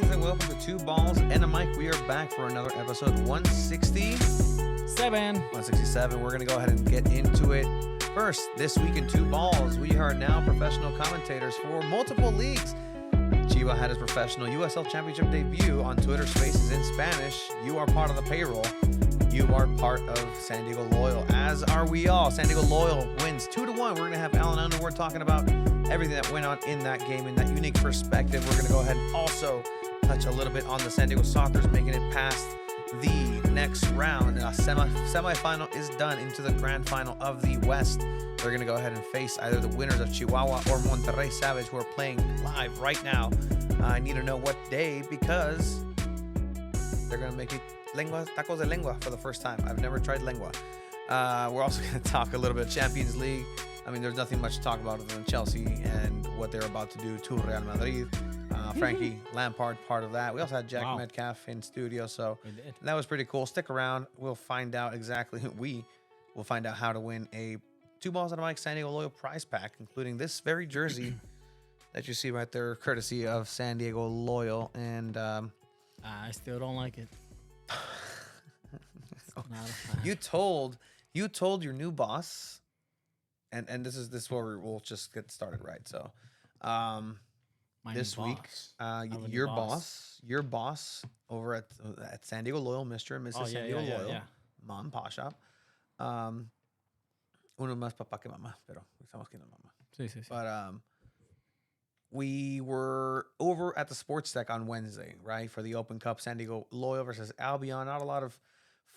Greetings and welcome to Two Balls and a Mic. We are back for another episode 167. 167. We're going to go ahead and get into it. First, this week in Two Balls, we are now professional commentators for multiple leagues. Chiva had his professional USL Championship debut on Twitter Spaces in Spanish. You are part of the payroll. You are part of San Diego Loyal, as are we all. San Diego Loyal wins 2-1. We're going to have Alan Underwood talking about everything that went on in that game in that unique perspective. We're going to go ahead and also touch a little bit on the San Diego Sockers making it past the next round. Semi-final is done into the grand final of the West. They're going to go ahead and face either the winners of Chihuahua or Monterrey Savage, who are playing live right now. I need to know what day because they're going to make it tacos de lengua for the first time. I've never tried lengua. We're also going to talk a little bit of Champions League. I mean, there's nothing much to talk about other than Chelsea and what they're about to do to Real Madrid. Frankie Lampard, part of that. We also had Jack Metcalf in studio, so that was pretty cool. Stick around. We'll find out exactly. We will find out how to win a Two Balls and a Mic San Diego Loyal prize pack, including this very jersey that you see right there, courtesy of San Diego Loyal. And I still don't like it. You told your new boss, and this is where we'll just get started, right? So, this week, your boss over at San Diego Loyal, Mr. and Mrs. San Diego Loyal, Mom and Pa Shop. Uno más papá que mamá, pero estamos aquí en mamá. Sí. But we were over at the Sports Deck on Wednesday, right, for the Open Cup, San Diego Loyal versus Albion. Not a lot of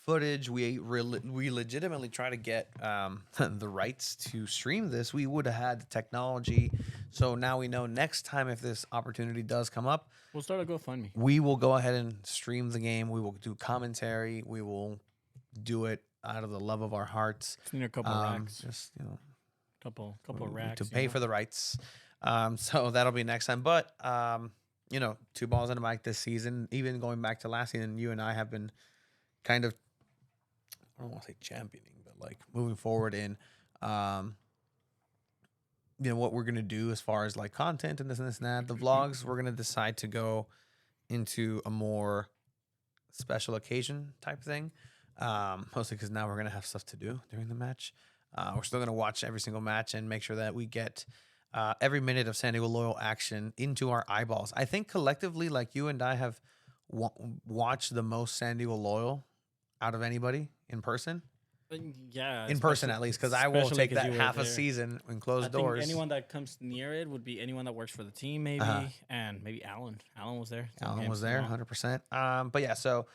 footage. We legitimately try to get the rights to stream this. We would have had the technology, so now we know next time if this opportunity does come up, we'll start a GoFundMe. We will go ahead and stream the game. We will do commentary. We will do it out of the love of our hearts. Just need a couple racks. Just couple racks to pay for the rights. So that'll be next time. But Two Balls and a Mic this season, even going back to last season, you and I have been kind of, I don't want to say championing, but like moving forward in, what we're going to do as far as like content and this and that. The vlogs, we're going to decide to go into a more special occasion type thing. Mostly because now we're going to have stuff to do during the match. We're still going to watch every single match and make sure that we get every minute of San Diego Loyal action into our eyeballs. I think collectively, like you and I have watched the most San Diego Loyal out of anybody in person. Yeah. In person, at least, because I will take that half a season in closed doors. Anyone that comes near it would be anyone that works for the team, maybe. And maybe Alan. Alan was there. Alan was there, 100%. But yeah, so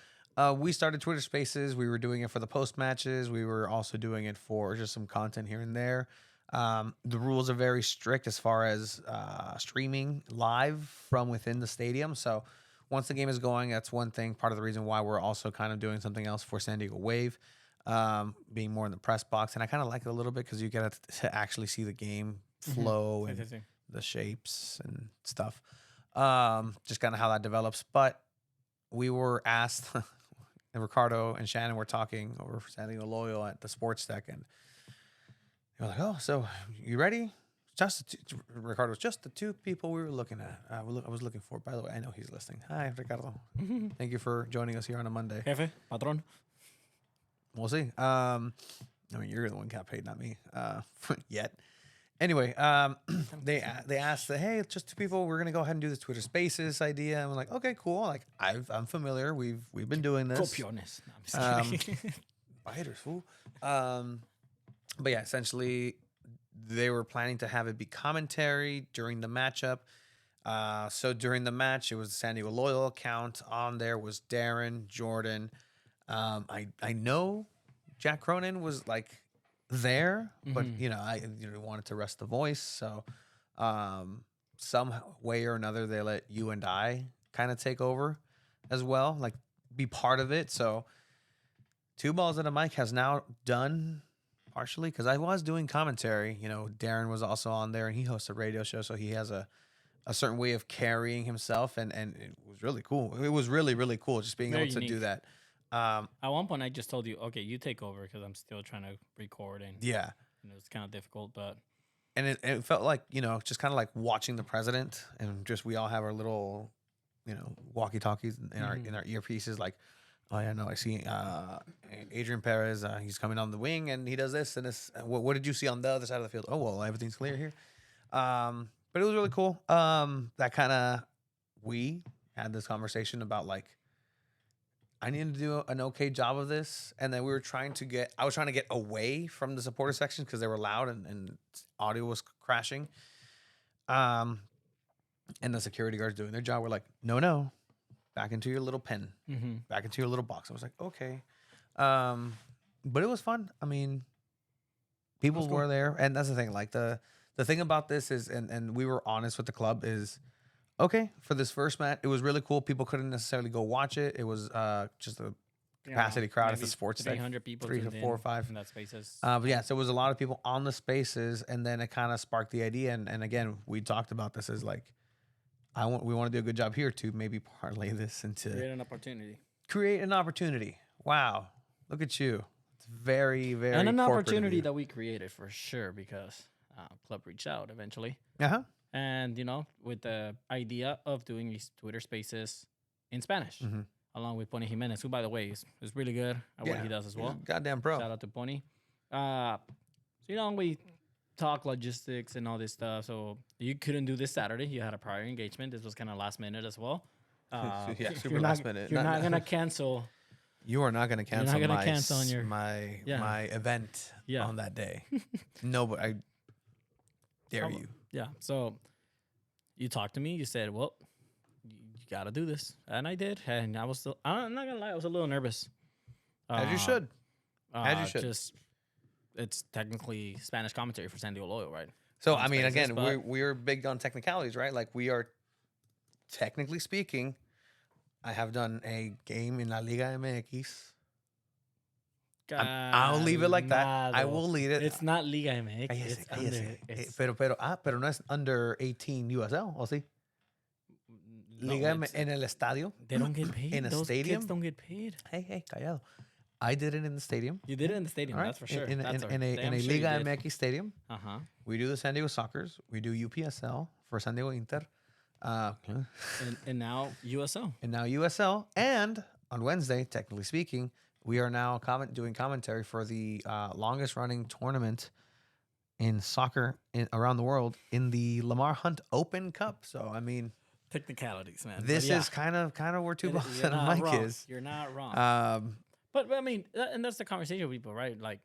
we started Twitter Spaces. We were doing it for the post matches. We were also doing it for just some content here and there. The rules are very strict as far as streaming live from within the stadium. So once the game is going, that's one thing. Part of the reason why we're also kind of doing something else for San Diego Wave, being more in the press box. And I kind of like it a little bit because you get to actually see the game flow and the shapes and stuff. Just kind of how that develops. But we were asked, and Ricardo and Shannon were talking over San Diego Loyal at the Sports Deck, and they were like, "Oh, so you ready?" Ricardo's just the two people we were looking at. I was looking for. By the way, I know he's listening. Hi, Ricardo. Thank you for joining us here on a Monday. Jefe, patron. We'll see. I mean, you're the one got paid, not me. Yet. Anyway, they asked, "Hey, it's just two people. We're gonna go ahead and do this Twitter Spaces idea." And we're like, "Okay, cool. Like, I'm familiar. We've been doing this." Copiones. No, I'm just kidding. Fighters, fool. But yeah, essentially, they were planning to have it be commentary during the matchup. So during the match, it was the San Diego Loyal account. On there was Darren, Jordan. I know Jack Cronin was like there, but I wanted to rest the voice. So some way or another, they let you and I kind of take over as well, like be part of it. So Two Balls and a Mic has now done partially, because I was doing commentary. Darren was also on there, and he hosts a radio show, so he has a certain way of carrying himself, and it was really cool. It was really, really cool just being able to do that. At one point, I just told you, okay, you take over, because I'm still trying to record, and it was kind of difficult, but And it felt like, just kind of like watching the president, and just we all have our little walkie talkies in our earpieces, like, oh yeah, no, I see Adrian Perez. He's coming on the wing and he does this and this. What did you see on the other side of the field? Oh well, everything's clear here. But it was really cool. That kind of we had this conversation about like I needed to do an okay job of this, and then I was trying to get away from the supporter section because they were loud and audio was crashing. And the security guards doing their job were like, no, back into your little pen, back into your little box. I was like, okay. But it was fun. I mean, people were there, and that's the thing. Like the thing about this is, and we were honest with the club is, okay, for this first match, it was really cool. People couldn't necessarily go watch it. It was just a capacity crowd at the sports 300 people, 3 to 4 or 5 in that spaces. But yeah, so it was a lot of people on the spaces, and then it kind of sparked the idea. And again, we talked about this as like, we want to do a good job here to maybe parlay this into create an opportunity. Wow, look at you! It's very, very and an opportunity that we created for sure because club reached out eventually. And, with the idea of doing these Twitter spaces in Spanish, along with Pony Jimenez, who, by the way, is really good at what he does as well. Goddamn pro. Shout out to Pony. So, we talk logistics and all this stuff. So you couldn't do this Saturday. You had a prior engagement. This was kind of last minute as well. Super last minute. You're not going to cancel. You are not going to cancel my event on that day. No, but I dare you. Yeah. So you talked to me. You said, well, you got to do this. And I did. And I'm not going to lie, I was a little nervous. As you should. It's technically Spanish commentary for San Diego Loyal, right? So, I mean, again, we're big on technicalities, right? Like, we are, technically speaking, I have done a game in La Liga MX. I'll leave it like that. I will lead it. It's not Liga MX. Pero no es under 18 USL, ¿o sí? Liga en el estadio. They don't get paid. In a Those stadium. Kids don't get paid. Hey, callado. I did it in the stadium. You did it in the stadium, right? That's for sure. In a Liga MX stadium. We do the San Diego Soccers. We do UPSL for San Diego Inter. And now USL. And on Wednesday, technically speaking, we are now doing commentary for the longest running tournament in soccer around the world in the Lamar Hunt Open Cup. So, I mean, technicalities, man. This is kind of where two balls and a mic is. You're not wrong. But I mean, and that's the conversation with people, right? Like,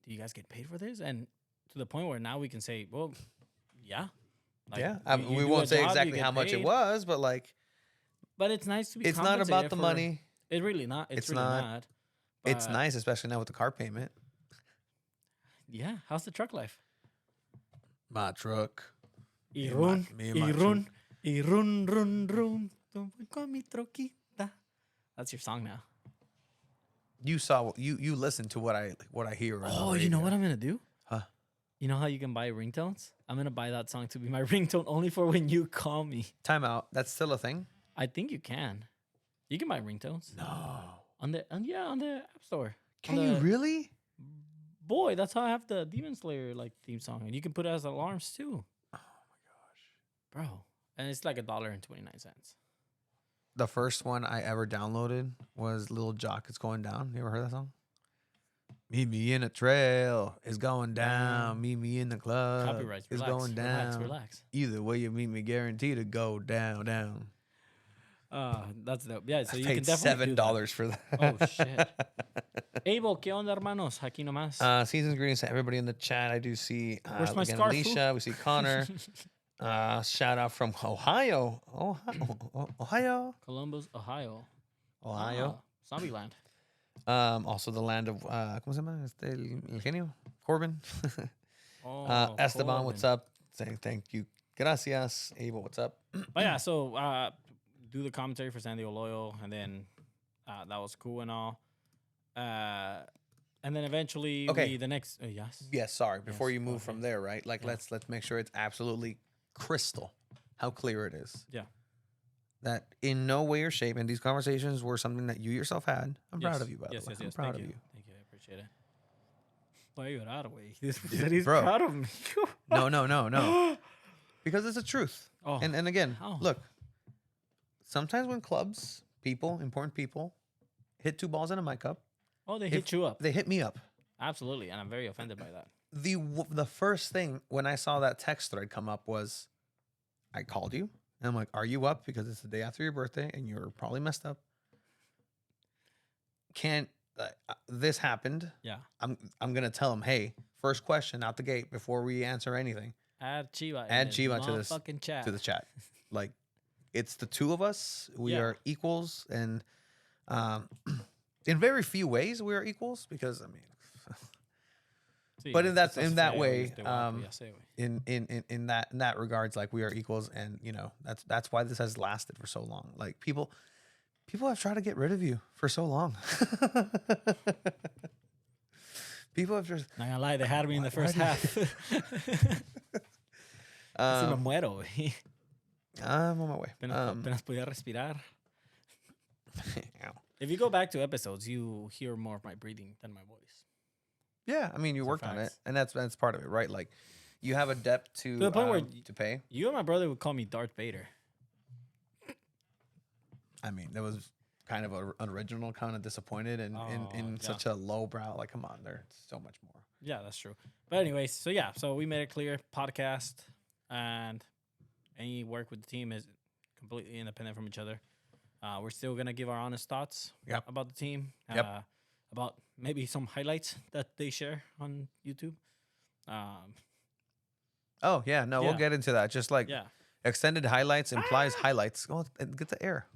do you guys get paid for this? And to the point where now we can say, well, yeah. Like, we won't say exactly how much it was, but like. But it's nice to be. It's not about the money. It's really not. It's really not. It's nice, especially now with the car payment. Yeah. How's the truck life? My truck. Run. Con mi troquita. That's your song now. You saw you listened to what I hear. Oh, you know what I'm gonna do? Huh? You know how you can buy ringtones? I'm gonna buy that song to be my ringtone only for when you call me. Time out. That's still a thing? I think you can. You can buy ringtones. No. On the App Store. Can you really? Boy, that's how I have the Demon Slayer theme song, and you can put it as alarms too. Oh my gosh, bro! And it's like $1.29. The first one I ever downloaded was Lil Jock. It's Going Down. You ever heard that song? Meet me in a trail. It's going down. Meet me in the club. Copyrights. It's going down. Relax. Either way you meet me, guaranteed to go down. That's dope. Yeah, so I you paid can definitely $7 for that. Oh shit. Abel, ¿qué onda, hermanos? Aquí nomás. Season's greetings to everybody in the chat. I do see Where's my scarf, Alicia. We see Connor. Shout out from Ohio. Ohio. Columbus, Ohio. Zombieland. Also the land of ¿cómo se llama? El genio? Corbin. Esteban, Corbin. what's up? Saying thank you. Gracias. Abel, what's up? But yeah, so do the commentary for San Diego Loyal, and then that was cool and all. And then eventually the next Yes, sorry. Before you move from there, right? Like let's make sure it's absolutely crystal how clear it is. Yeah. That in no way or shape, and these conversations were something that you yourself had. I'm proud of you, by the way. I'm proud of you. Thank you. I appreciate it. Why you out of way? He's proud of me. No. Because it's the truth. Oh. And again, look, sometimes when clubs, important people, hit 2 balls in a mic cup. Oh, they hit you up. They hit me up. Absolutely, and I'm very offended by that. The first thing when I saw that text thread come up was, I called you and I'm like, "Are you up?" Because it's the day after your birthday and you're probably messed up. This happened. Yeah. I'm gonna tell him, hey, first question out the gate before we answer anything. Add Chiva to the chat. Like, it's the 2 of us. We are equals, and in very few ways we are equals because but in that way, in that regards, like, we are equals, and that's why this has lasted for so long. Like, people have tried to get rid of you for so long. People have just... Not gonna lie, they had me in the first half. Me muero, güey. I'm on my way. Apenas podía respirar. If you go back to episodes, you hear more of my breathing than my voice. Yeah, I mean, you worked on it, and that's part of it, right? Like, you have a depth to the point where to pay. You and my brother would call me Darth Vader. I mean, that was kind of an original, kind of disappointed in such a low brow. Like, come on, there's so much more. Yeah, that's true. But anyways, so we made it clear, podcast and any work with the team is completely independent from each other. We're still going to give our honest thoughts about the team, about maybe some highlights that they share on YouTube. We'll get into that. Just like extended highlights implies highlights. Go and get the air.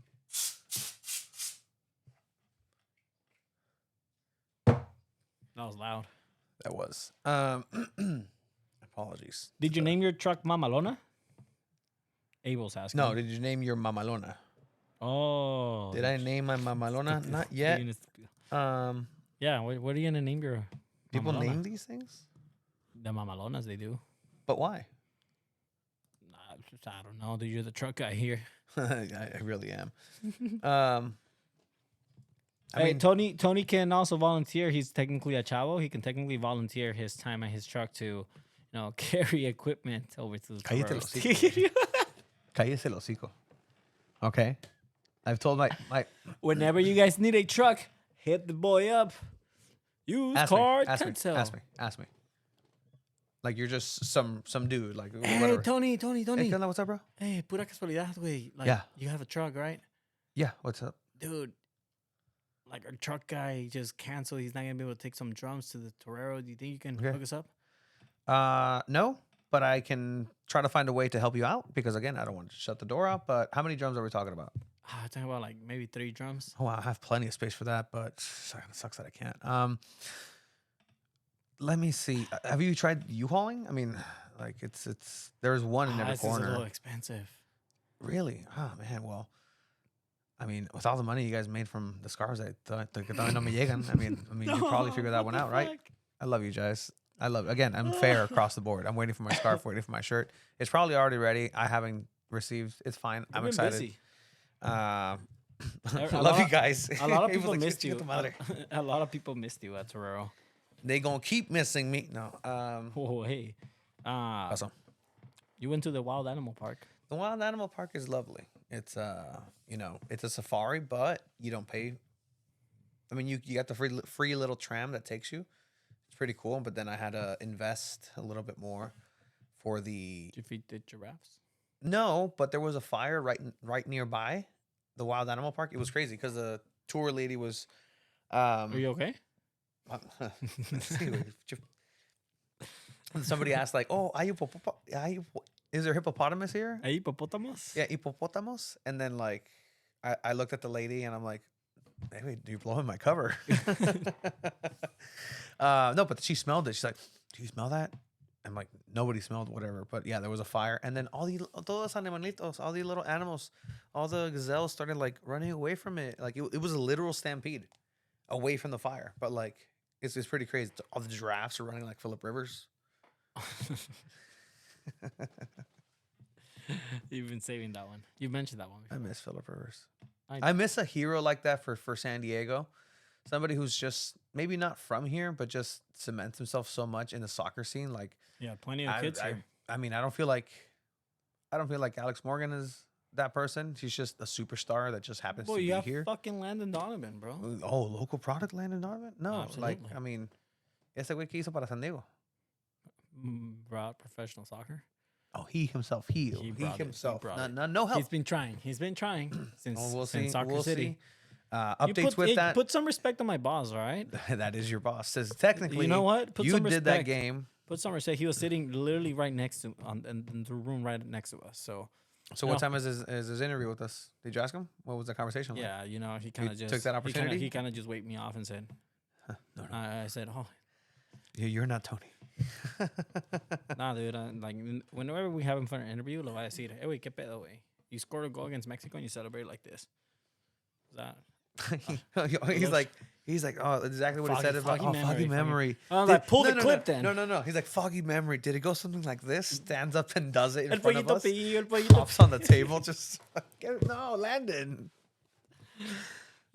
That was loud. That was. Apologies. Did you name your truck Mamalona? Abel's asking. No, did you name your Mamalona? Oh. Did I name my Mamalona? Not yet. Yeah, what are you going to name your People Mamalona? name these things? The Mamalonas, they do. But why? I don't know. You're the truck guy here. I really am. I mean, Tony can also volunteer. He's technically a chavo. He can technically volunteer his time at his truck to, carry equipment over to the Cállate el hocico. Okay. I've told my whenever you guys need a truck, hit the boy up. Use card cancel. Ask me. Like, you're just some dude. Like, hey, whatever. Tony. Hey, ¿qué onda? What's up, bro? Hey, pura casualidad, güey. Like, you have a truck, right? Yeah. What's up, dude? Like, our truck guy just canceled. He's not gonna be able to take some drums to the Torero. Do you think you can hook us up? No, but I can try to find a way to help you out because, again, I don't want to shut the door out. But how many drums are we talking about? I'm talking about like maybe 3 drums. Oh, I have plenty of space for that, but it sucks that I can't. Let me see. Have you tried U-hauling? I mean, like, there's one in every corner. It's a little expensive. Really? Oh, man. Well, I mean, with all the money you guys made from the scarves, I mean, you probably figured that one out, right? I love you guys. Again, I'm fair across the board. I'm waiting for my scarf, waiting for my shirt. It's probably already ready. I haven't received. It's fine. I'm excited. Busy. I love you guys. A lot of people missed you. A lot of people missed you at Torero. They gonna keep missing me. No. Oh, hey. You went to the Wild Animal Park. The Wild Animal Park is lovely. It's it's a safari, but you don't pay. I mean, you got the free little tram that takes you. It's pretty cool, but then I had to invest a little bit more for the. Did you feed the giraffes? No, but there was a fire right nearby the Wild Animal Park. It was crazy because the tour lady was. Are you okay? Somebody asked, like, "Oh, is there hippopotamus here?" Hippopotamus? Yeah, hippopotamus. And then, like, I looked at the lady and I'm like, "Hey, you're blowing my cover." No, but she smelled it. She's like, "Do you smell that?" I'm like, nobody smelled whatever. But yeah, there was a fire. And then all these animalitos, all the little animals, all the gazelles started, like, running away from it. Like, it was a literal stampede away from the fire. But, like, it's pretty crazy. All the giraffes are running like Phillip Rivers. You've been saving that one. You've mentioned that one before. I miss Phillip Rivers. I miss a hero like that for San Diego. Somebody who's just maybe not from here, but just cements himself so much in the soccer scene. Like, yeah, plenty of kids here. I mean, I don't feel like Alex Morgan is that person. She's just a superstar that just happens to you be have here. fucking Landon Donovan, bro. Oh, local product, Landon Donovan? No, Absolutely. like, I mean, ese güey que hizo para San Diego. Brought professional soccer. Oh, he himself. He himself. No help. He's been trying since, we'll since see. Soccer We'll City. see. Updates with that. Put some respect on my boss, all right? That is your boss. Says technically, you know what? You did that game. Put some respect. He was sitting literally right next to in the room right next to us. So what time is his interview with us? Did you ask him? What was the conversation like? Yeah, he kind of just took that opportunity. He kind of just waved me off and said, No. I said, oh, you're not Tony. Nah, dude. Like whenever we have him for an interview, lo voy a decir, hey, wait, qué pedo, wey? You scored a goal against Mexico and you celebrate like this. Is that? He's like, oh, exactly what he said about foggy memory. I'm like, pull the clip then. No. He's like, foggy memory. Did it go something like this? Stands up and does it in front of us. El pops on the table. Just no, Landon.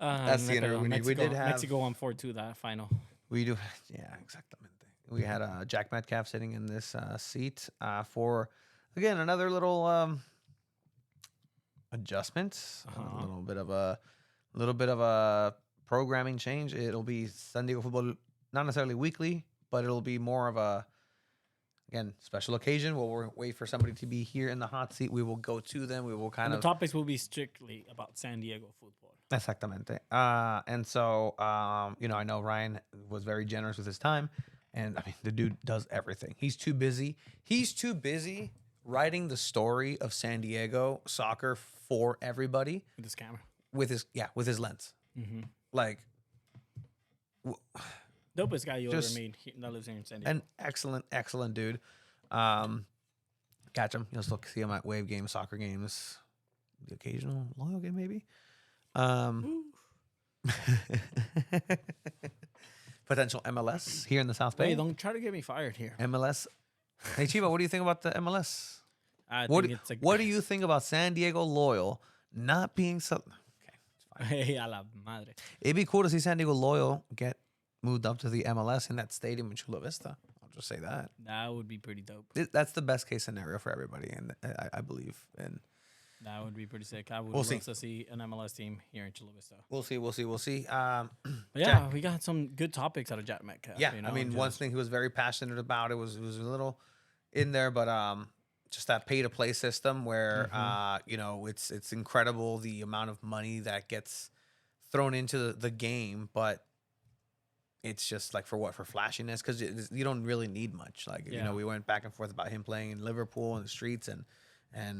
That's the interview we need. We did have Mexico won 4-2 that final. We do, yeah, exactly. We had Jack Metcalf sitting in this seat for, again, another little adjustment, a little bit of a programming change. It'll be San Diego football, not necessarily weekly, but it'll be more of a, again, special occasion. We'll wait for somebody to be here in the hot seat. We will go to them. We will the topics will be strictly about San Diego football. Exactamente. And so, I know Ryan was very generous with his time. And I mean, the dude does everything. He's too busy. He's too busy writing the story of San Diego soccer for everybody. With his camera. With his lens. Mm-hmm. Like, dopest guy you ever meet that lives here in San Diego. An excellent dude. Catch him. You'll still see him at Wave games, soccer games, the occasional Loyal game maybe. Potential MLS here in the South Bay. Hey, don't try to get me fired here. MLS. Hey, Chiva, what do you think about the MLS? What do you think about San Diego Loyal not being so? Okay, it's fine. Hey, a la madre. It'd be cool to see San Diego Loyal get moved up to the MLS in that stadium in Chula Vista. I'll just say that. That would be pretty dope. That's the best case scenario for everybody, and I believe. And that would be pretty sick. I would love to see an MLS team here in Chula Vista. We'll see. But yeah, we got some good topics out of Jack Metcalf. Yeah, I mean, one thing he was very passionate about, it was a little in there, but just that pay to play system where it's incredible the amount of money that gets thrown into the game, but it's just like for flashiness, because you don't really need much. Like we went back and forth about him playing in Liverpool in the streets and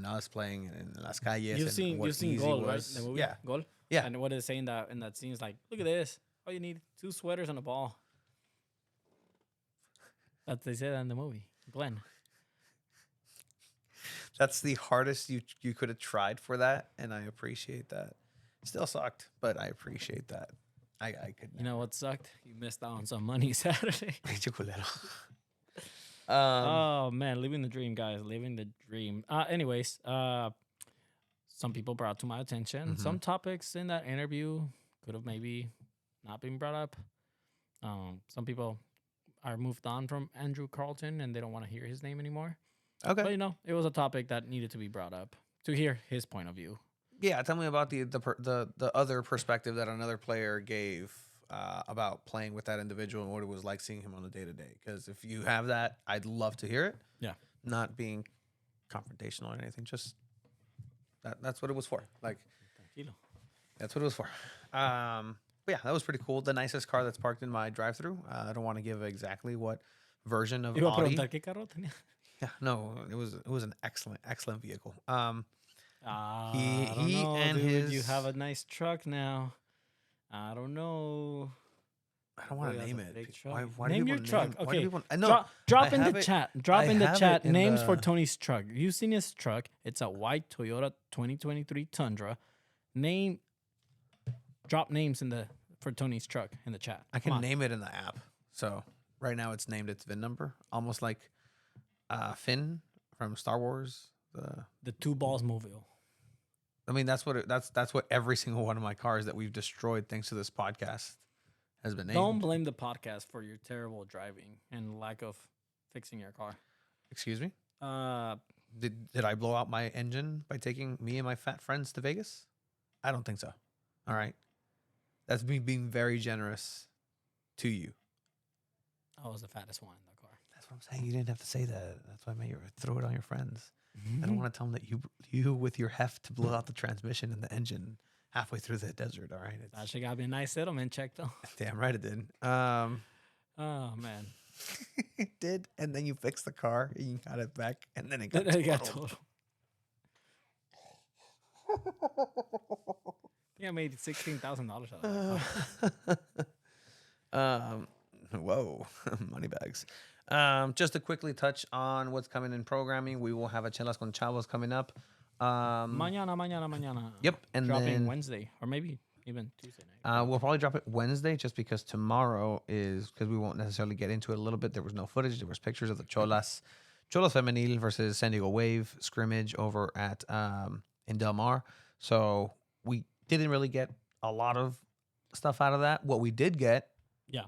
us playing in Las Calles. You've seen Goal, right? The movie? Yeah. Goal? Yeah. And what is saying that in that scene is like, look at this. All you need 2 sweaters and a ball. That they say that in the movie. Glenn. That's the hardest you could have tried for that, and I appreciate that. Still sucked, but I appreciate that. I could. You know what sucked? You missed out on some money Saturday. Oh man, living the dream, guys. Living the dream. Anyways, some people brought to my attention some topics in that interview could have maybe not been brought up. Some people are moved on from Andrew Carlton and they don't want to hear his name anymore. Okay, but it was a topic that needed to be brought up to hear his point of view. Yeah, tell me about the other perspective that another player gave about playing with that individual and what it was like seeing him on the day-to-day. Because if you have that, I'd love to hear it. Yeah. Not being confrontational or anything, just that's what it was for. Like, Tranquilo. That's what it was for. But yeah, that was pretty cool. The nicest car that's parked in my drive-through. I don't want to give exactly what version of Audi. ¿Qué carro tenía? Yeah, no, it was an excellent vehicle. He and his. You have a nice truck now. I don't know. I don't want to name it. Why name your truck. Okay. Drop in the chat. Drop in the chat names for Tony's truck. You've seen his truck. It's a white Toyota 2023 Tundra. Drop names for Tony's truck in the chat. I can name it in the app. So right now it's named its VIN number, almost like Finn from Star Wars. The 2 balls mobile. I mean, that's what every single one of my cars that we've destroyed thanks to this podcast has been named. Don't blame the podcast for your terrible driving and lack of fixing your car. Excuse me? Did I blow out my engine by taking me and my fat friends to Vegas? I don't think so. All right. That's me being very generous to you. I was the fattest one in the car. That's what I'm saying. You didn't have to say that. That's why I made you throw it on your friends. I don't want to tell them that you with your heft blew out the transmission and the engine halfway through the desert. All right. That should got me a nice settlement check though. Damn right it did. Oh man. It did, and then you fixed the car and you got it back, and then it got totaled. Yeah, I made $16,000 out of that. Whoa, money bags. Just to quickly touch on what's coming in programming, we will have a Chelas con Chavos coming up. Mañana. Yep, and dropping then Wednesday or maybe even Tuesday night. We'll probably drop it Wednesday just because tomorrow is because we won't necessarily get into it a little bit. There was no footage. There was pictures of the Cholas Femenil versus San Diego Wave scrimmage over at in Del Mar. So we didn't really get a lot of stuff out of that. What we did get. Yeah.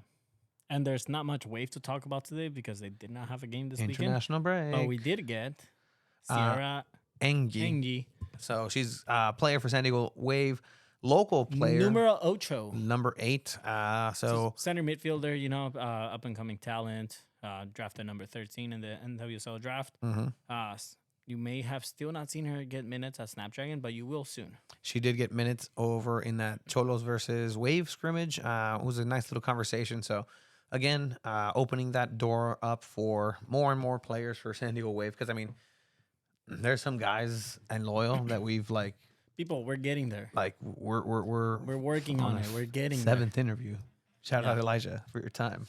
And there's not much Wave to talk about today because they did not have a game this International weekend. break. But we did get Sierra Engie. So she's a player for San Diego Wave, local player. Numero ocho. Number 8. So center midfielder, you know, up and coming talent. Drafted number 13 in the NWSL draft. You may have still not seen her get minutes at Snapdragon, but you will soon. She did get minutes over in that Cholos versus Wave scrimmage. It was a nice little conversation. So, again, opening that door up for more and more players for San Diego Wave. Because, I mean, there's some guys and loyal that we've, like... People, we're getting there. Like, we're working on it. We're getting 7th interview. Shout out Elijah for your time.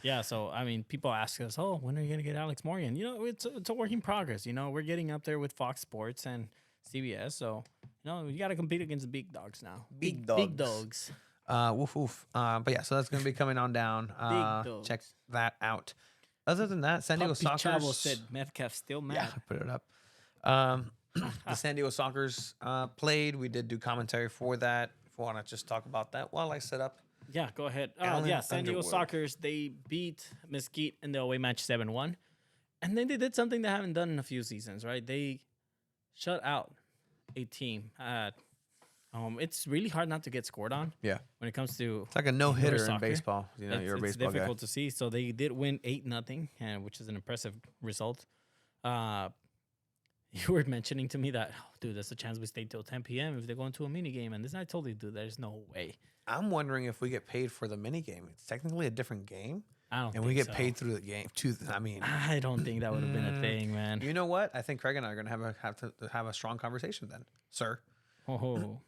Yeah, so I mean, people ask us, "Oh, when are you gonna get Alex Morgan?" You know, it's a work in progress. You know, we're getting up there with Fox Sports and CBS, so you know, you got to compete against the big dogs now. Big dogs. Woof woof. But yeah, so that's gonna be coming on down. Check that out. Other than that, San Diego Sockers. Chavo said Metcalf still mad. Yeah, I put it up. The San Diego Sockers played. We did do commentary for that. If you want to just talk about that while I set up. Yeah, go ahead. San Diego Sockers, they beat Mesquite in the away match 7-1. And then they did something they haven't done in a few seasons, right? They shut out a team at it's really hard not to get scored on. Yeah. When it comes to it's like a no-hitter in baseball. You know, you're a baseball guy. It's difficult to see. So they did win 8-0, which is an impressive result. You were mentioning to me that, dude, there's a chance we stay till 10 p.m. if they go into a mini game. And this, I told you, dude, there's no way. I'm wondering if we get paid for the mini game. It's technically a different game. I don't think so. And we get paid through the game too. I mean, I don't think that would have been a thing, man. You know what? I think Craig and I are gonna have to have a strong conversation then, sir. Oh,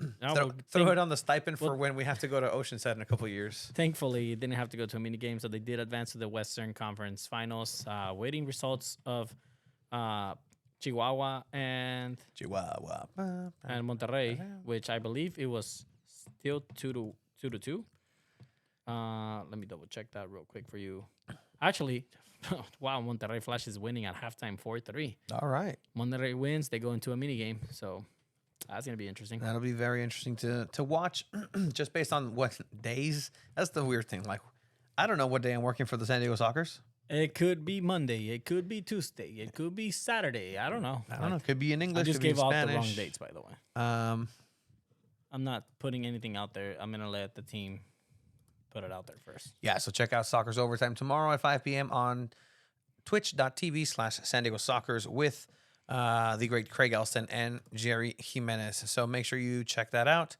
throw it on the stipend for when we have to go to Oceanside in a couple of years. Thankfully, you didn't have to go to a mini game, so they did advance to the Western Conference Finals. Waiting results of Chihuahua and Monterrey, which I believe it was still 2-2. Let me double check that real quick for you. Actually, wow, Monterrey Flash is winning at halftime 4-3. All right. Monterrey wins, they go into a mini game. So that's going to be interesting. That'll be very interesting to watch just based on what days. That's the weird thing. Like, I don't know what day I'm working for the San Diego Sockers. It could be Monday. It could be Tuesday. It could be Saturday. I don't know. I don't know. It could be in English. I just gave out the wrong dates, by the way. I'm not putting anything out there. I'm going to let the team put it out there first. Yeah, so check out Sockers Overtime tomorrow at 5 p.m. on twitch.tv/San Diego Sockers with the great Craig Elston and Jerry Jimenez. So make sure you check that out.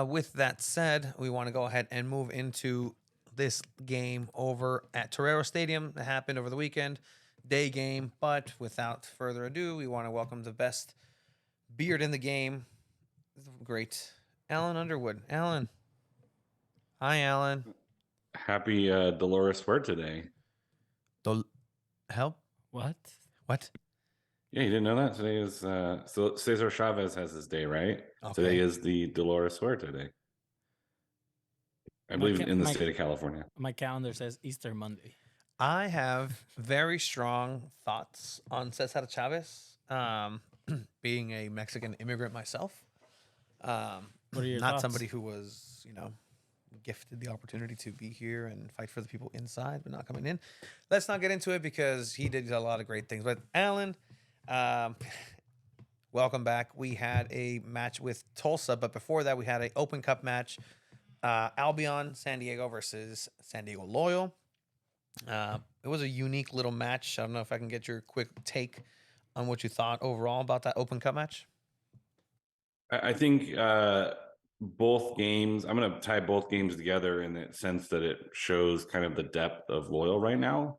With that said, we want to go ahead and move into this game over at Torero Stadium that happened over the weekend. Day game, but without further ado, we want to welcome the best beard in the game, the great Alan Underwood. Alan. Hi, Alan. Happy Dolores word today. Help? What? Yeah, you didn't know that? Today is so Cesar Chavez has his day, right? Okay. Today is the Dolores word today. I believe in the state of California. My calendar says Easter Monday. I have very strong thoughts on Cesar Chavez, being a Mexican immigrant myself. What are your not thoughts? Somebody who was, gifted the opportunity to be here and fight for the people inside, but not coming in. Let's not get into it because he did a lot of great things. But Alan, Um, welcome back. We had a match with Tulsa, but before that, we had an Open Cup match. Albion San Diego versus San Diego Loyal. It was a unique little match. I don't know if I can get your quick take on what you thought overall about that Open Cup match. I think both games, I'm going to tie both games together in the sense that it shows kind of the depth of Loyal right now,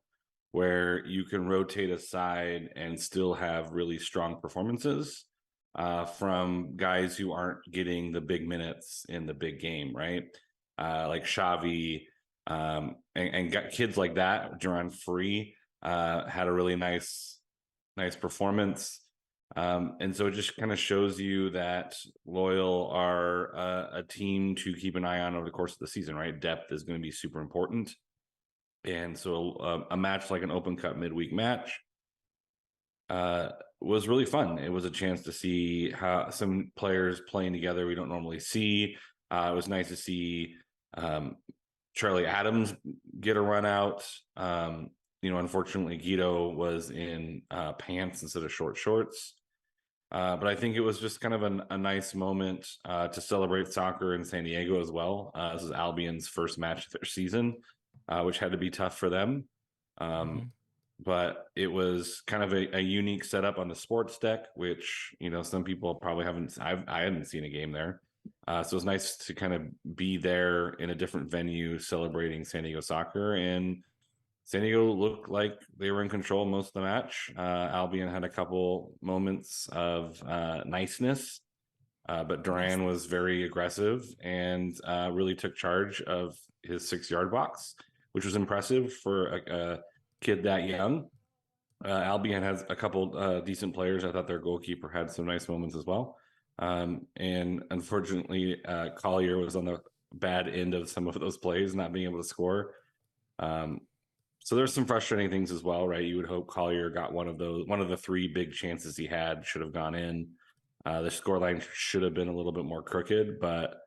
where you can rotate aside and still have really strong performances from guys who aren't getting the big minutes in the big game, right? Like Xavi and got kids like that. Duran Free had a really nice performance. And so it just kind of shows you that Loyal are a team to keep an eye on over the course of the season, right? Depth is going to be super important. And so a match like an Open Cup midweek match was really fun. It was a chance to see how some players playing together we don't normally see. It was nice to see Charlie Adams get a run out. Unfortunately, Guido was in pants instead of short shorts. But I think it was just kind of a nice moment to celebrate soccer in San Diego as well. This is Albion's first match of their season, which had to be tough for them. But it was kind of a unique setup on the sports deck, which, some people probably haven't. I hadn't seen a game there. So it was nice to kind of be there in a different venue celebrating San Diego soccer. And San Diego looked like they were in control most of the match. Albion had a couple moments of niceness, but Duran was very aggressive and really took charge of his 6-yard box, which was impressive for a kid that young. Albion has a couple decent players. I thought their goalkeeper had some nice moments as well. And unfortunately, Collier was on the bad end of some of those plays, not being able to score. So there's some frustrating things as well, right? You would hope Collier got one of the 3 big chances he had should have gone in. The scoreline should have been a little bit more crooked, but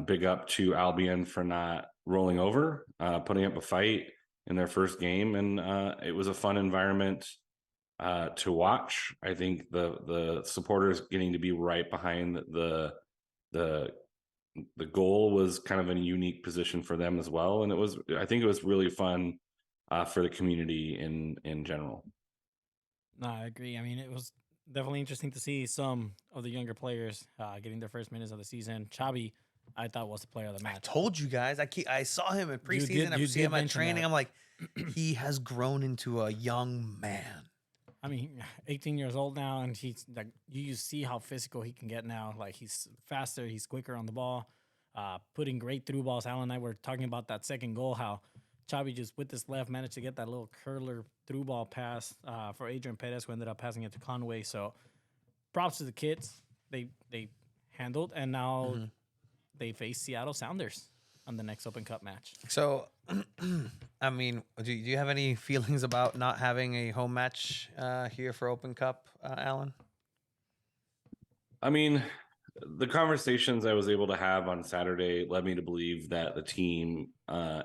big up to Albion for not rolling over, putting up a fight in their first game. And it was a fun environment to watch. I think the supporters getting to be right behind the goal was kind of a unique position for them as well. And I think it was really fun for the community in general. No, I agree. I mean, it was definitely interesting to see some of the younger players getting their first minutes of the season. Xavi, I thought, was the player of the match. I told you guys. I saw him in preseason. I see him at training. I'm like, he has grown into a young man. I mean, 18 years old now, and he's like, you see how physical he can get now. Like, he's faster, he's quicker on the ball, putting great through balls. Alan and I were talking about that second goal, how Xavi just with his left managed to get that little curler through ball pass for Adrian Perez, who ended up passing it to Conway. So props to the kids. They handled, and now they face Seattle Sounders on the next Open Cup match. So, I mean, do you have any feelings about not having a home match here for Open Cup, Alan? I mean, the conversations I was able to have on Saturday led me to believe that the team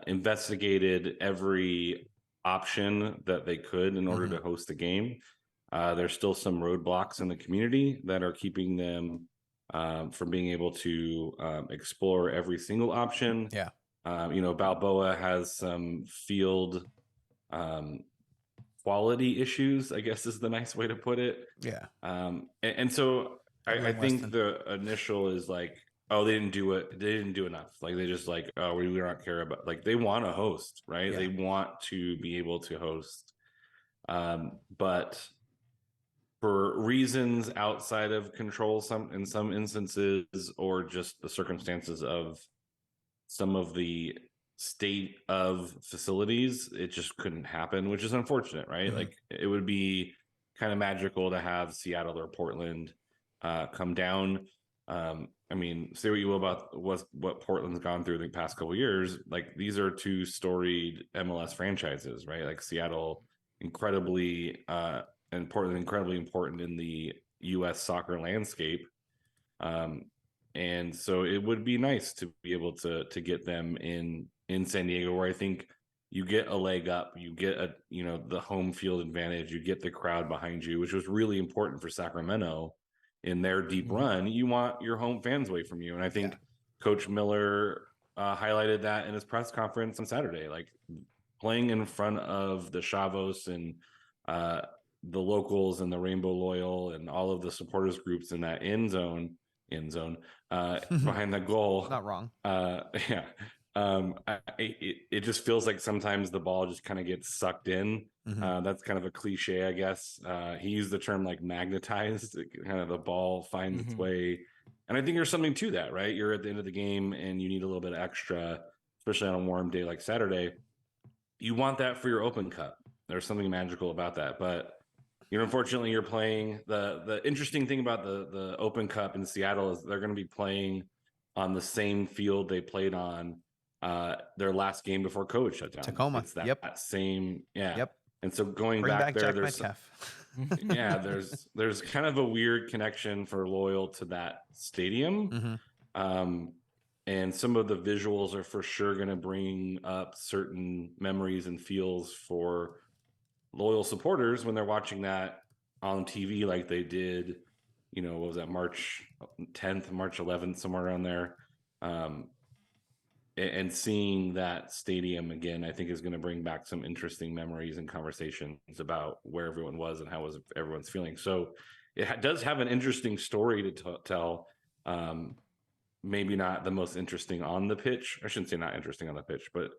investigated every option that they could in order to host the game. There's still some roadblocks in the community that are keeping them from being able to explore every single option. Yeah. Balboa has some field quality issues, I guess is the nice way to put it. Yeah. And so I think the initial is like, oh, they didn't do it. They didn't do enough. Like, they just like, oh, we don't care about, like, they want to host, right? Yeah. They want to be able to host. But for reasons outside of control, in some instances, or just the circumstances of some of the state of facilities, it just couldn't happen, which is unfortunate, right? Like, it would be kind of magical to have Seattle or Portland come down. I mean, say what you will about what Portland's gone through the past couple of years. Like, these are 2 storied MLS franchises, right? Like, Seattle incredibly and Portland incredibly important in the U.S. soccer landscape. And so it would be nice to be able to get them in San Diego, where I think you get a leg up, you get the home field advantage, you get the crowd behind you, which was really important for Sacramento in their deep run. You want your home fans away from you. And I think Coach Miller highlighted that in his press conference on Saturday, like playing in front of the Chavos and the locals and the Rainbow Loyal and all of the supporters groups in that end zone behind the goal. Not wrong. It just feels like sometimes the ball just kind of gets sucked in. That's kind of a cliche, I guess. He used the term like magnetized, kind of the ball finds its way. And I think there's something to that, right? You're at the end of the game and you need a little bit of extra, especially on a warm day like Saturday. You want that for your Open Cup. There's something magical about that. But unfortunately, you're playing the interesting thing about the Open Cup in Seattle is they're going to be playing on the same field they played on their last game before COVID shut down. Tacoma. It's that same, Yep. And so going back there, there's kind of a weird connection for Loyal to that stadium. And some of the visuals are for sure going to bring up certain memories and feels for Loyal supporters when they're watching that on TV, like they did, what was that, March 10th, March 11th, somewhere around there. And seeing that stadium again, I think is going to bring back some interesting memories and conversations about where everyone was and how everyone's feeling. So it does have an interesting story to tell. Maybe not the most interesting on the pitch. I shouldn't say not interesting on the pitch, but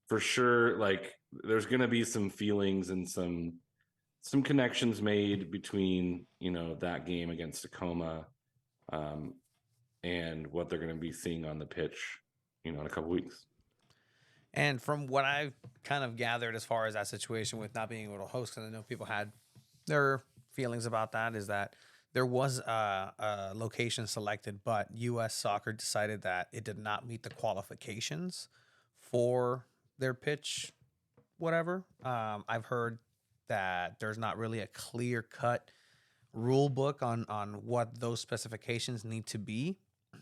for sure, like there's going to be some feelings and some connections made between, that game against Tacoma and what they're going to be seeing on the pitch, in a couple weeks. And from what I've kind of gathered as far as that situation with not being able to host, because I know people had their feelings about that, is that there was a location selected, but U.S. Soccer decided that it did not meet the qualifications for their pitch, whatever. I've heard that there's not really a clear-cut rule book on what those specifications need to be,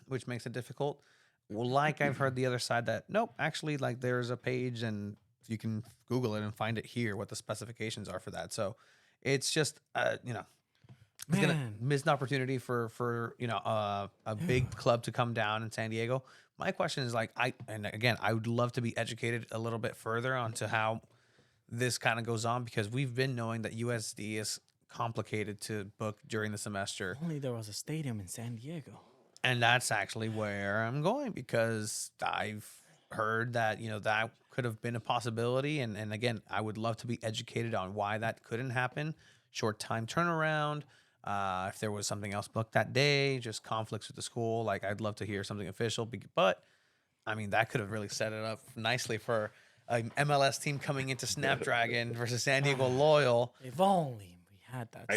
which makes it difficult. Well, like I've heard the other side that, nope, actually, like there's a page and you can Google it and find it here, what the specifications are for that. So it's just, it's going to miss an opportunity for a big club to come down in San Diego. My question is I would love to be educated a little bit further onto how this kind of goes on, because we've been knowing that USD is complicated to book during the semester. Only there was a stadium in San Diego. And that's actually where I'm going, because I've heard that, that could have been a possibility. And again, I would love to be educated on why that couldn't happen. Short time turnaround. If there was something else booked that day, just conflicts with the school. Like, I'd love to hear something official. But, I mean, that could have really set it up nicely for an MLS team coming into Snapdragon versus San Diego Loyal. If only we had that.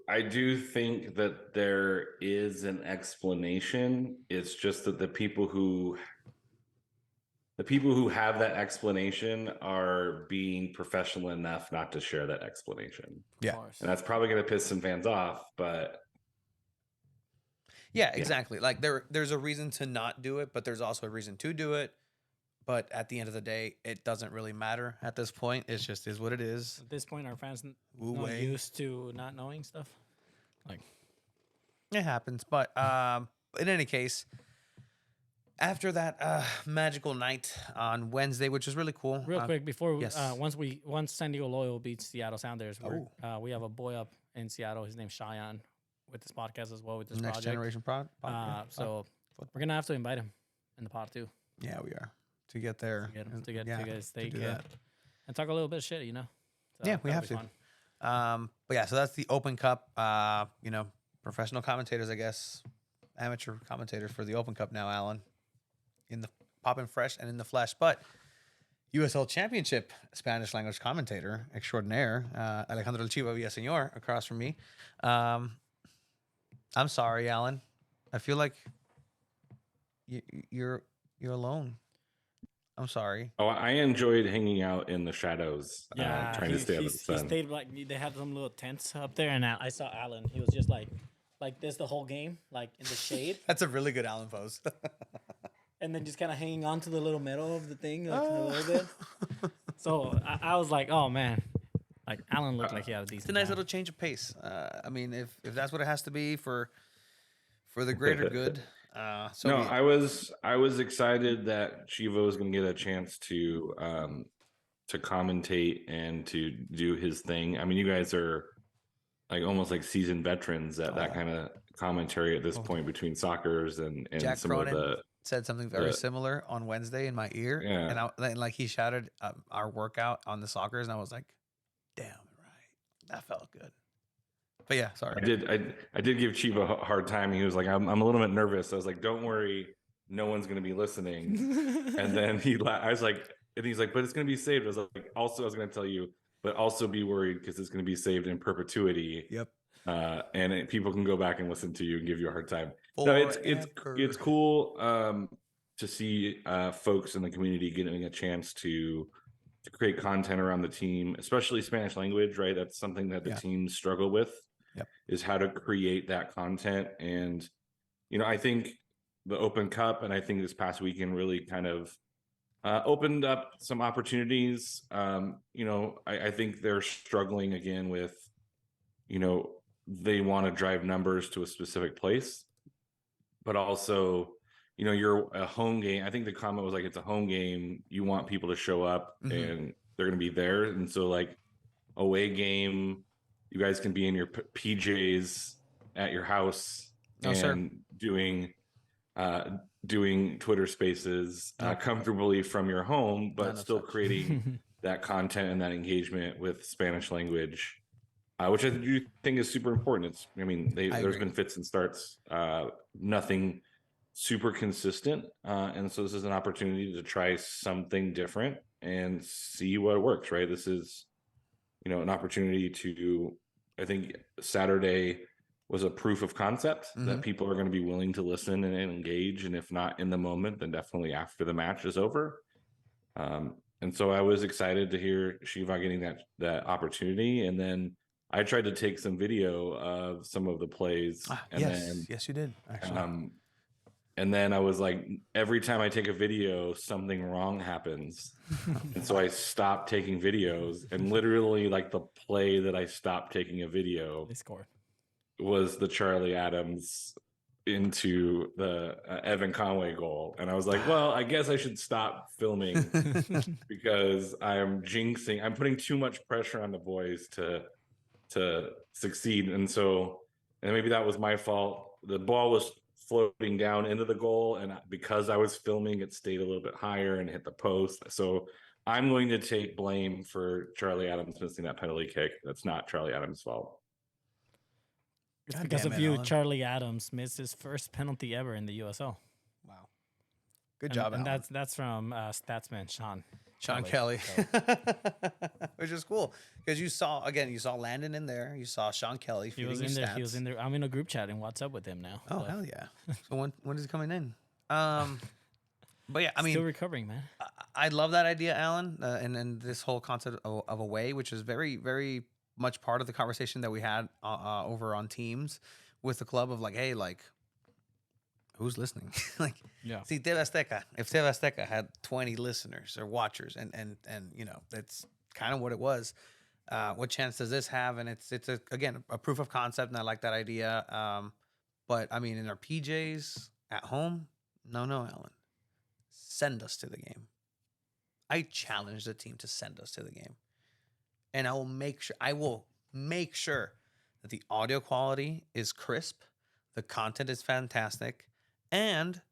I do think that there is an explanation. It's just that the people who have that explanation are being professional enough not to share that explanation. Yeah. And that's probably going to piss some fans off, but yeah, exactly. Like there's a reason to not do it, but there's also a reason to do it. But at the end of the day, it doesn't really matter at this point. It just is what it is. At this point, our fans not used to not knowing stuff. Like, it happens. But in any case, after that magical night on Wednesday, which was really cool. Real quick, before once San Diego Loyal beats Seattle Sounders, we have a boy up in Seattle. His name's Cheyenne, with this podcast as well, with this Next Generation podcast. So we're gonna have to invite him in the pod too. Yeah, we are. To get there, to get his steak and talk a little bit of shit, So yeah, we have to. But yeah, so that's the Open Cup. Professional commentators, I guess, amateur commentators for the Open Cup now, Alan, in the poppin' fresh and in the flesh. But USL Championship Spanish language commentator extraordinaire, Alejandro El Chivo Villaseñor, across from me. I'm sorry, Alan. I feel like you're alone. I'm sorry. Oh, I enjoyed hanging out in the shadows, trying to stay out of the sun. He stayed they had some little tents up there, and I saw Alan. He was just like this the whole game, like in the shade. That's a really good Alan pose. And then just kind of hanging on to the little metal of the thing, like a little bit. So I was like, oh man, like Alan looked like he had a decent. It's a nice time. little change of pace. I mean, if that's what it has to be for the greater good. So no, I was excited that Chivo was going to get a chance to commentate and to do his thing. I mean, you guys are like almost like seasoned veterans at that kind of commentary at this point between Sockers and Jack some Cronin of the said something very similar on Wednesday in my ear. Yeah. And like he shouted our workout on the Sockers, and I was like, damn right. That felt good. But yeah, sorry. I did give Chivo a hard time. He was like, I'm a little bit nervous. I was like, don't worry, no one's going to be listening. And then I was like, and he's like, but it's going to be saved. I was like, also, I was going to tell you, but also be worried because it's going to be saved in perpetuity. Yep. And people can go back and listen to you and give you a hard time. No, it's cool to see folks in the community getting a chance to create content around the team, especially Spanish language, right? That's something that the teams struggle with. Yep. Is how to create that content. And, I think the Open Cup and I think this past weekend really kind of opened up some opportunities. I think they're struggling again with, they want to drive numbers to a specific place, but also, you're a home game. I think the comment was like, it's a home game. You want people to show up and they're going to be there. And so like away game, you guys can be in your PJs at your house doing Twitter Spaces comfortably from your home, but still creating that content and that engagement with Spanish language, which I do think is super important. There's been fits and starts, nothing super consistent, and so this is an opportunity to try something different and see what works. Right, this is an opportunity to, I think Saturday was a proof of concept that people are going to be willing to listen and engage. And if not in the moment, then definitely after the match is over. And so I was excited to hear Shiva getting that opportunity. And then I tried to take some video of some of the plays. Yes, you did. Actually. And then I was like, every time I take a video, something wrong happens. And so I stopped taking videos. And literally, like the play that I stopped taking a video, they scored, was the Charlie Adams into the Evan Conway goal. And I was like, well, I guess I should stop filming because I'm jinxing. I'm putting too much pressure on the boys to succeed. And maybe that was my fault. The ball was floating down into the goal, and because I was filming, it stayed a little bit higher and hit the post. So I'm going to take blame for Charlie Adams missing that penalty kick. That's not Charlie Adams' fault. It's because of you, Alan. Charlie Adams missed his first penalty ever in the USL. Wow, good job, and that's from Statsman Sean Kelly, which is cool because you saw Landon in there, you saw Sean Kelly. He was in there. He was in there. I'm in a group chat and what's up with him now. Oh hell yeah! So when is he coming in? But yeah, I mean, still recovering, man. I love that idea, Alan, and this whole concept of away, which is very, very much part of the conversation that we had over on Teams with the club of like, hey, like, who's listening? Like, yeah. See, TV Azteca, if TV Azteca had 20 listeners or watchers, and that's kind of what it was. What chance does this have? And it's again a proof of concept, and I like that idea. But I mean, in our PJs at home, no, Alan, send us to the game. I challenge the team to send us to the game, and I will make sure that the audio quality is crisp, the content is fantastic, and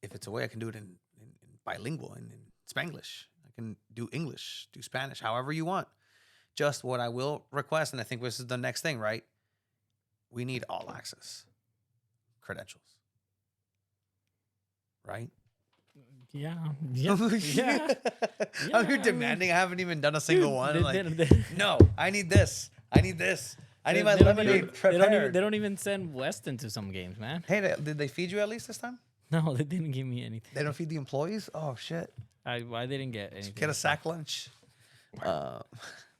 if it's a way I can do it in bilingual in Spanglish. I can do English, do Spanish, however you want. Just what I will request, and I think this is the next thing, right? We need all access credentials, right? Yeah. Oh, you're demanding. I haven't even done a single one. No, I need this. I need my lemonade prepared. They don't even send Weston to some games, man. Hey, did they feed you at least this time? No, they didn't give me anything. They don't feed the employees? Oh, shit. I didn't get anything. Get a sack lunch. But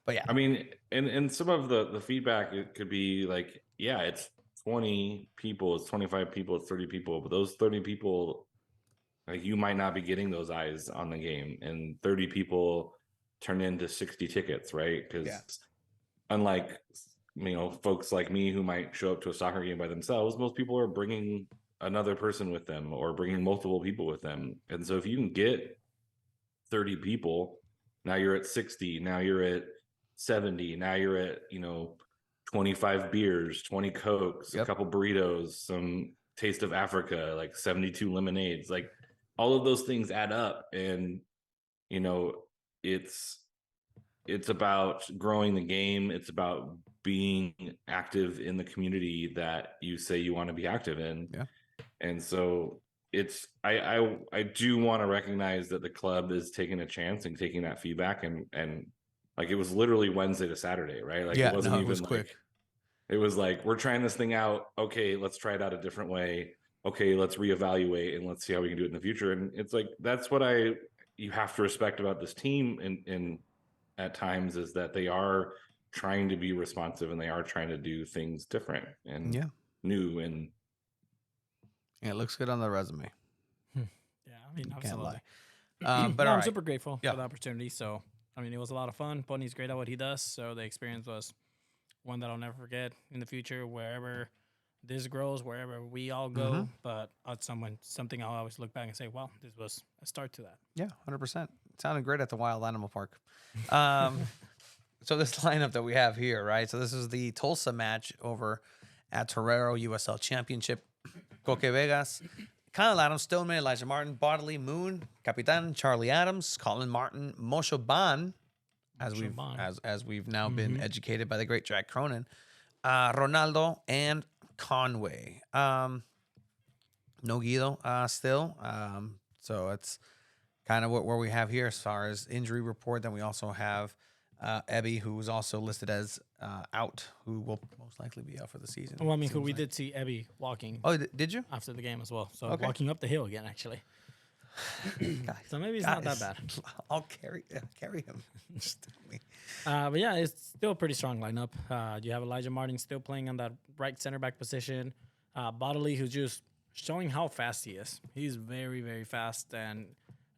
yeah. I mean, and some of the feedback, it could be like, yeah, it's 20 people, it's 25 people, it's 30 people, but those 30 people Like you might not be getting those eyes on the game, and 30 people turn into 60 tickets, right? Because unlike folks like me who might show up to a soccer game by themselves, most people are bringing another person with them or bringing multiple people with them. And so if you can get 30 people, now you're at 60, now you're at 70, now you're at 25 beers, 20 Cokes, a couple burritos, some Taste of Africa, like 72 lemonades, like all of those things add up. And it's about growing the game. It's about being active in the community that you say you want to be active in. Yeah. And so I do want to recognize that the club is taking a chance and taking that feedback and like it was literally Wednesday to Saturday, right? Like it wasn't even quick. It was like, we're trying this thing out. Okay, let's try it out a different way. Okay, let's reevaluate and let's see how we can do it in the future. And it's like, that's what you have to respect about this team in at times, is that they are trying to be responsive and they are trying to do things different and new. And it looks good on the resume. Yeah, I mean, absolutely. But I'm super grateful for the opportunity. So, I mean, it was a lot of fun. Pony's great at what he does. So the experience was one that I'll never forget in the future, wherever this grows, wherever we all go. But it's something I'll always look back and say, well, this was a start to that. Yeah, 100%. It sounded great at the Wild Animal Park. So this lineup that we have here, right? So this is the Tulsa match over at Torero USL Championship. Coque Vegas, Kyle Adams, Stoneman, Elijah Martin, Bodley, Moon, Capitan, Charlie Adams, Colin Martin, Moshe Ban, as we've now been educated by the great Jack Cronin, Ronaldo, and Conway. No Guido still. So it's kind of where we have here as far as injury report. Then we also have Ebby, who was also listed as out, who will most likely be out for the season. Well, I mean, we did see Ebby walking. Oh, did you? After the game as well. So walking up the hill again, actually. So maybe it's not that bad. I'll carry him. But yeah, it's still a pretty strong lineup. You have Elijah Martin still playing on that right center back position. Bodley, who's just showing how fast he is. He's very, very fast. And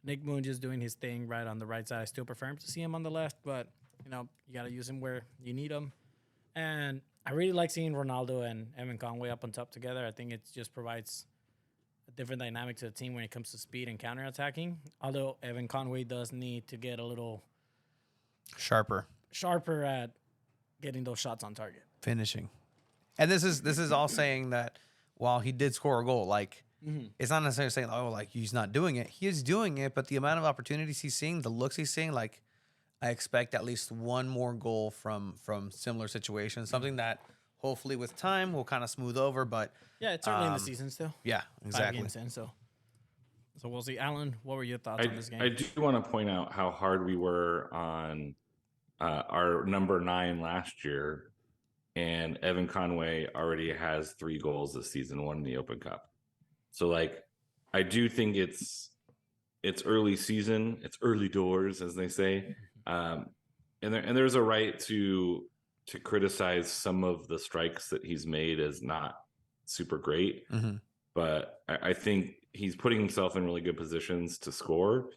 Nick Moon just doing his thing right on the right side. I still prefer him to see him on the left, but you got to use him where you need him. And I really like seeing Ronaldo and Evan Conway up on top together. I think it just provides a different dynamic to the team when it comes to speed and counterattacking. Although Evan Conway does need to get a little sharper at getting those shots on target, finishing. And this is all saying that while he did score a goal, like it's not necessarily saying, oh, like he's not doing it. He is doing it, but the amount of opportunities he's seeing, the looks he's seeing, like I expect at least one more goal from similar situations, something that hopefully with time will kind of smooth over. But yeah, it's early in the season still. Yeah, exactly. 5 games in, so we'll see. Alan, what were your thoughts on this game? I do want to point out how hard we were on our number 9 last year, and Evan Conway already has 3 goals this season, 1 in the Open Cup. So like, I do think it's early season, it's early doors, as they say. And there's a right to criticize some of the strikes that he's made as not super great, but I think he's putting himself in really good positions to score,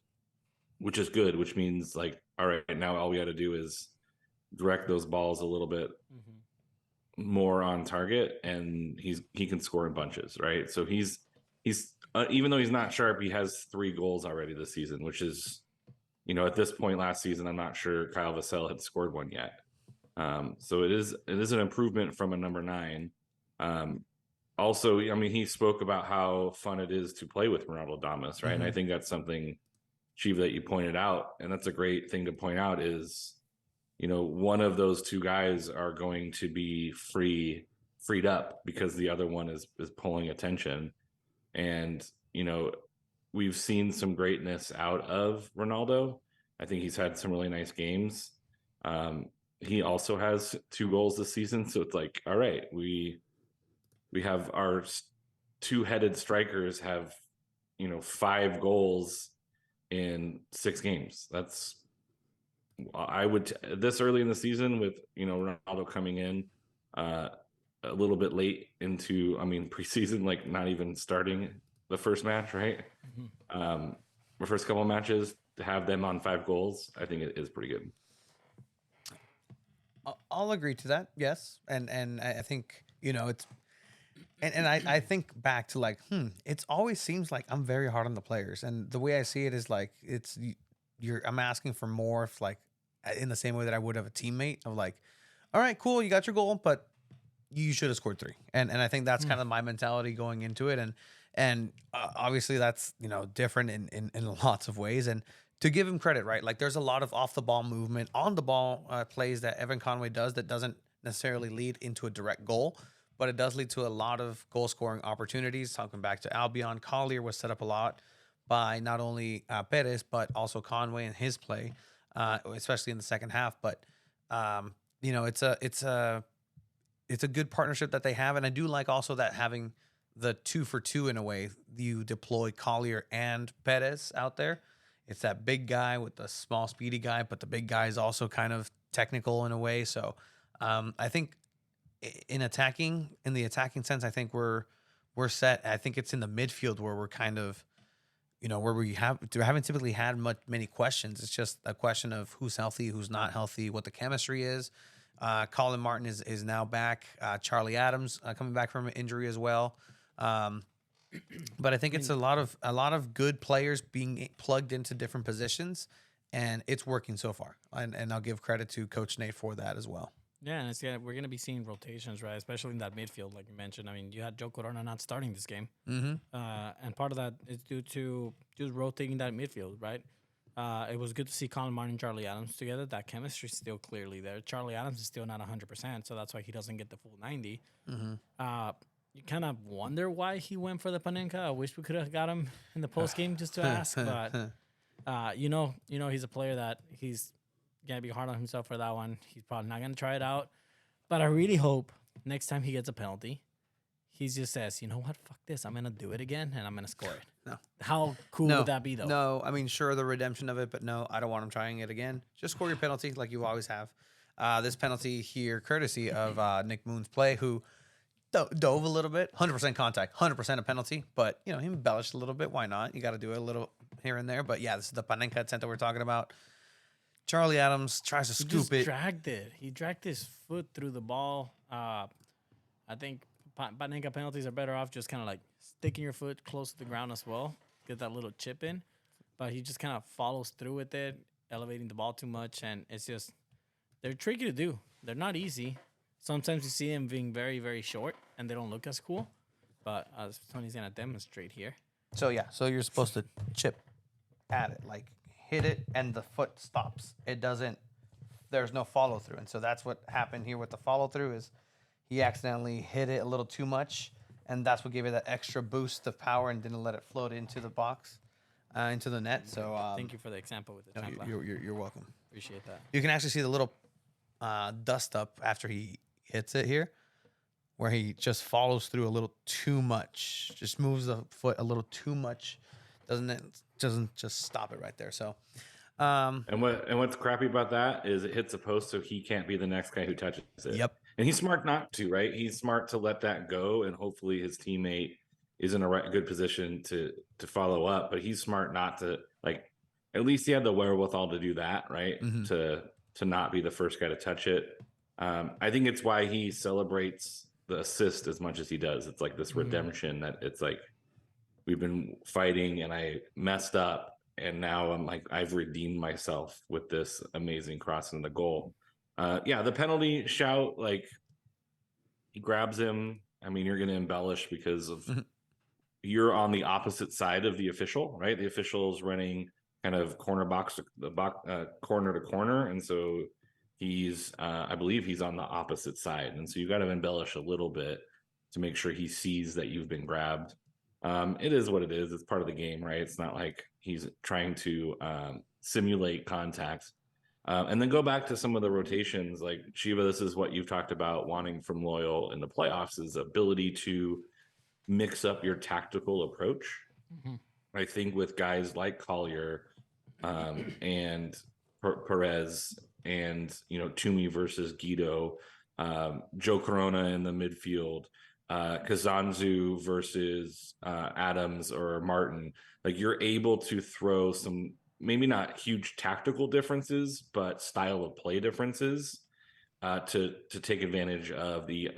which is good, which means like, all right, now all we got to do is direct those balls a little bit more on target, and he can score in bunches, right? So he's even though he's not sharp, he has 3 goals already this season, which is, at this point last season, I'm not sure Kyle Vassell had scored one yet. So it is an improvement from a number 9. Also, I mean, he spoke about how fun it is to play with Ronaldo Damas, right? And I think that's something, Chief, that you pointed out, and that's a great thing to point out is, one of those 2 guys are going to be freed up because the other one is pulling attention. And, we've seen some greatness out of Ronaldo. I think he's had some really nice games. He also has 2 goals this season. So it's like, all right, we have our 2-headed strikers have, 5 goals in 6 games. That's, I would, this early in the season with, Ronaldo coming in a little bit late into, preseason, like not even starting the first match, right? The first couple of matches, to have them on 5 goals, I think it is pretty good. I'll agree to that. Yes. And I think, it's, and I think back to like, it's always seems like I'm very hard on the players. And the way I see it is like, I'm asking for more, if like in the same way that I would have a teammate of like, all right, cool. You got your goal, but you should have scored 3. And I think that's kind of my mentality going into it. And obviously that's, different in lots of ways. And to give him credit, right? Like there's a lot of off the ball movement, on the ball plays that Evan Conway does that doesn't necessarily lead into a direct goal, but it does lead to a lot of goal scoring opportunities. Talking back to Albion, Collier was set up a lot by not only Perez, but also Conway and his play, especially in the second half. But, it's a good partnership that they have. And I do like also that having the 2 for 2 in a way. You deploy Collier and Perez out there. It's that big guy with the small, speedy guy, but the big guy is also kind of technical in a way. So I think in the attacking sense, I think we're set. I think it's in the midfield where we're kind of, where we haven't typically had many questions. It's just a question of who's healthy, who's not healthy, what the chemistry is. Colin Martin is now back. Charlie Adams coming back from an injury as well. But I think it's a lot of good players being plugged into different positions, and it's working so far. And I'll give credit to Coach Nate for that as well. Yeah, and we're going to be seeing rotations, right? Especially in that midfield, like you mentioned. I mean, you had Joe Corona not starting this game. And part of that is due to just rotating that midfield, right? It was good to see Colin Martin and Charlie Adams together. That chemistry is still clearly there. Charlie Adams is still not 100%, so that's why he doesn't get the full 90. You kind of wonder why he went for the Panenka. I wish we could have got him in the post game just to ask, but he's a player that he's gonna be hard on himself for that one. He's probably not gonna try it out, but I really hope next time he gets a penalty, he just says, "You know what? Fuck this! I'm gonna do it again, and I'm gonna score it." No, how cool would that be, though? No, I mean, sure, the redemption of it, but no, I don't want him trying it again. Just score your penalty like you always have. This penalty here, courtesy of Nick Moon's play, who dove a little bit, 100% contact, 100% a penalty, but he embellished a little bit. Why not? You got to do it a little here and there. But yeah, this is the Panenka attempt that we're talking about. Charlie Adams tries to scoop it. He dragged his foot through the ball. I think Panenka penalties are better off just kind of like sticking your foot close to the ground as well. Get that little chip in. But he just kind of follows through with it, elevating the ball too much. And it's just, they're tricky to do. They're not easy. Sometimes you see them being very, very short, and they don't look as cool. But as Tony's going to demonstrate here. So you're supposed to chip at it, like hit it, and the foot stops. There's no follow through. And so that's what happened here with the follow through is he accidentally hit it a little too much, and that's what gave it that extra boost of power and didn't let it float into the box, into the net. So thank you for the example with the chancla. You're welcome. Appreciate that. You can actually see the little dust up after he hits it here, where he just follows through a little too much, just moves the foot a little too much, doesn't just stop it right there. So, and what's crappy about that is it hits a post, so he can't be the next guy who touches it. Yep. And he's smart not to, right? He's smart to let that go, and hopefully his teammate is in a good position to follow up. But he's smart not to, like, at least he had the wherewithal to do that, right? Mm-hmm. To not be the first guy to touch it. I think it's why he celebrates the assist as much as he does. It's like this redemption that it's like, we've been fighting and I messed up, and now I'm like, I've redeemed myself with this amazing cross in the goal. The penalty shout, like, he grabs him. I mean, you're going to embellish because of you're on the opposite side of the official, right? The official is running kind of corner to corner, and so he's I believe he's on the opposite side, and so you got to embellish a little bit to make sure he sees that you've been grabbed. It is what it is. It's part of the game, right? It's not like he's trying to simulate contact. And then go back to some of the rotations. Like, Shiva, this is what you've talked about wanting from Loyal in the playoffs, is ability to mix up your tactical approach. Mm-hmm. I think with guys like Collier and Perez and, Toomey versus Guido, Joe Corona in the midfield, Kazanzu versus Adams or Martin, like you're able to throw some maybe not huge tactical differences, but style of play differences to take advantage of the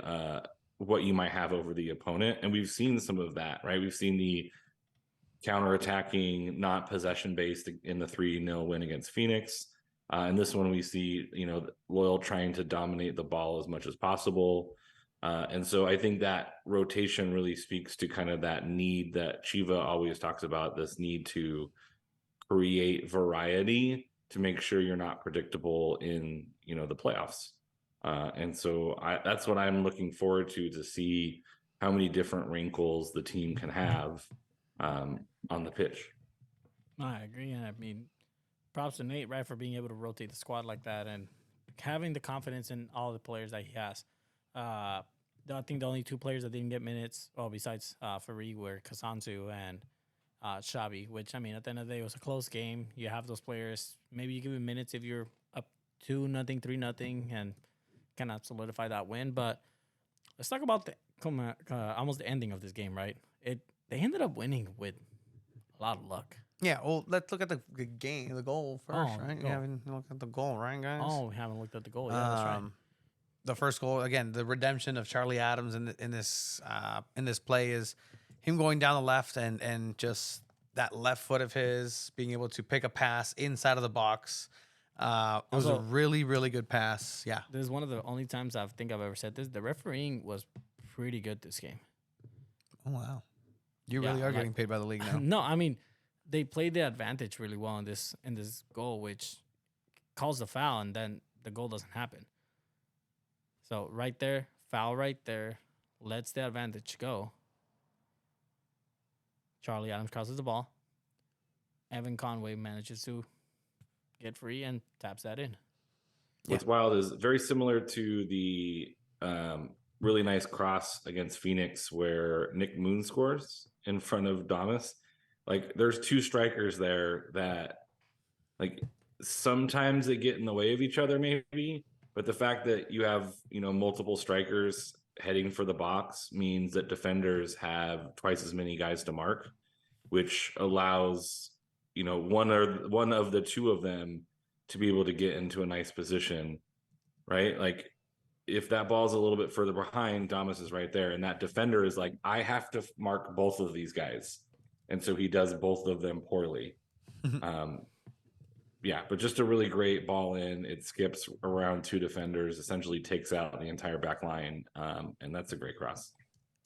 what you might have over the opponent. And we've seen some of that, right? We've seen the counterattacking, not possession based in the 3-0 win against Phoenix. And this one we see, Loyal trying to dominate the ball as much as possible. And so I think that rotation really speaks to kind of that need that Chiva always talks about, this need to create variety to make sure you're not predictable in, the playoffs. And so that's what I'm looking forward to see how many different wrinkles the team can have on the pitch. I agree. And I mean, props to Nate, right, for being able to rotate the squad like that and having the confidence in all the players that he has. I think the only 2 players that didn't get minutes, well, besides Farid, were Kazanzu and Xavi, which, I mean, at the end of the day, it was a close game. You have those players. Maybe you give them minutes if you're up 2-0, 3-0, and cannot solidify that win. But let's talk about almost the ending of this game, right? They ended up winning with a lot of luck. Yeah, well, let's look at the game, the goal first, right? You haven't looked at the goal, right, guys? Oh, we haven't looked at the goal. Yeah, that's right. The first goal, again, the redemption of Charlie Adams in this play is him going down the left and just that left foot of his being able to pick a pass inside of the box. It was a really, really good pass. Yeah. This is one of the only times I think I've ever said this. The refereeing was pretty good this game. Oh, wow. You really are getting paid by the league now. No, I mean, they played the advantage really well in this goal, which calls the foul, and then the goal doesn't happen. So right there, foul right there, lets the advantage go. Charlie Adams crosses the ball. Evan Conway manages to get free and taps that in. What's wild is very similar to the really nice cross against Phoenix where Nick Moon scores in front of Damas. Like, there's 2 strikers there that, like, sometimes they get in the way of each other, maybe. But the fact that you have, multiple strikers heading for the box means that defenders have twice as many guys to mark, which allows, one of the 2 of them to be able to get into a nice position, right? Like, if that ball's a little bit further behind, Damas is right there. And that defender is like, I have to mark both of these guys. And so he does both of them poorly. But just a really great ball in. It skips around 2 defenders, essentially takes out the entire back line. And that's a great cross.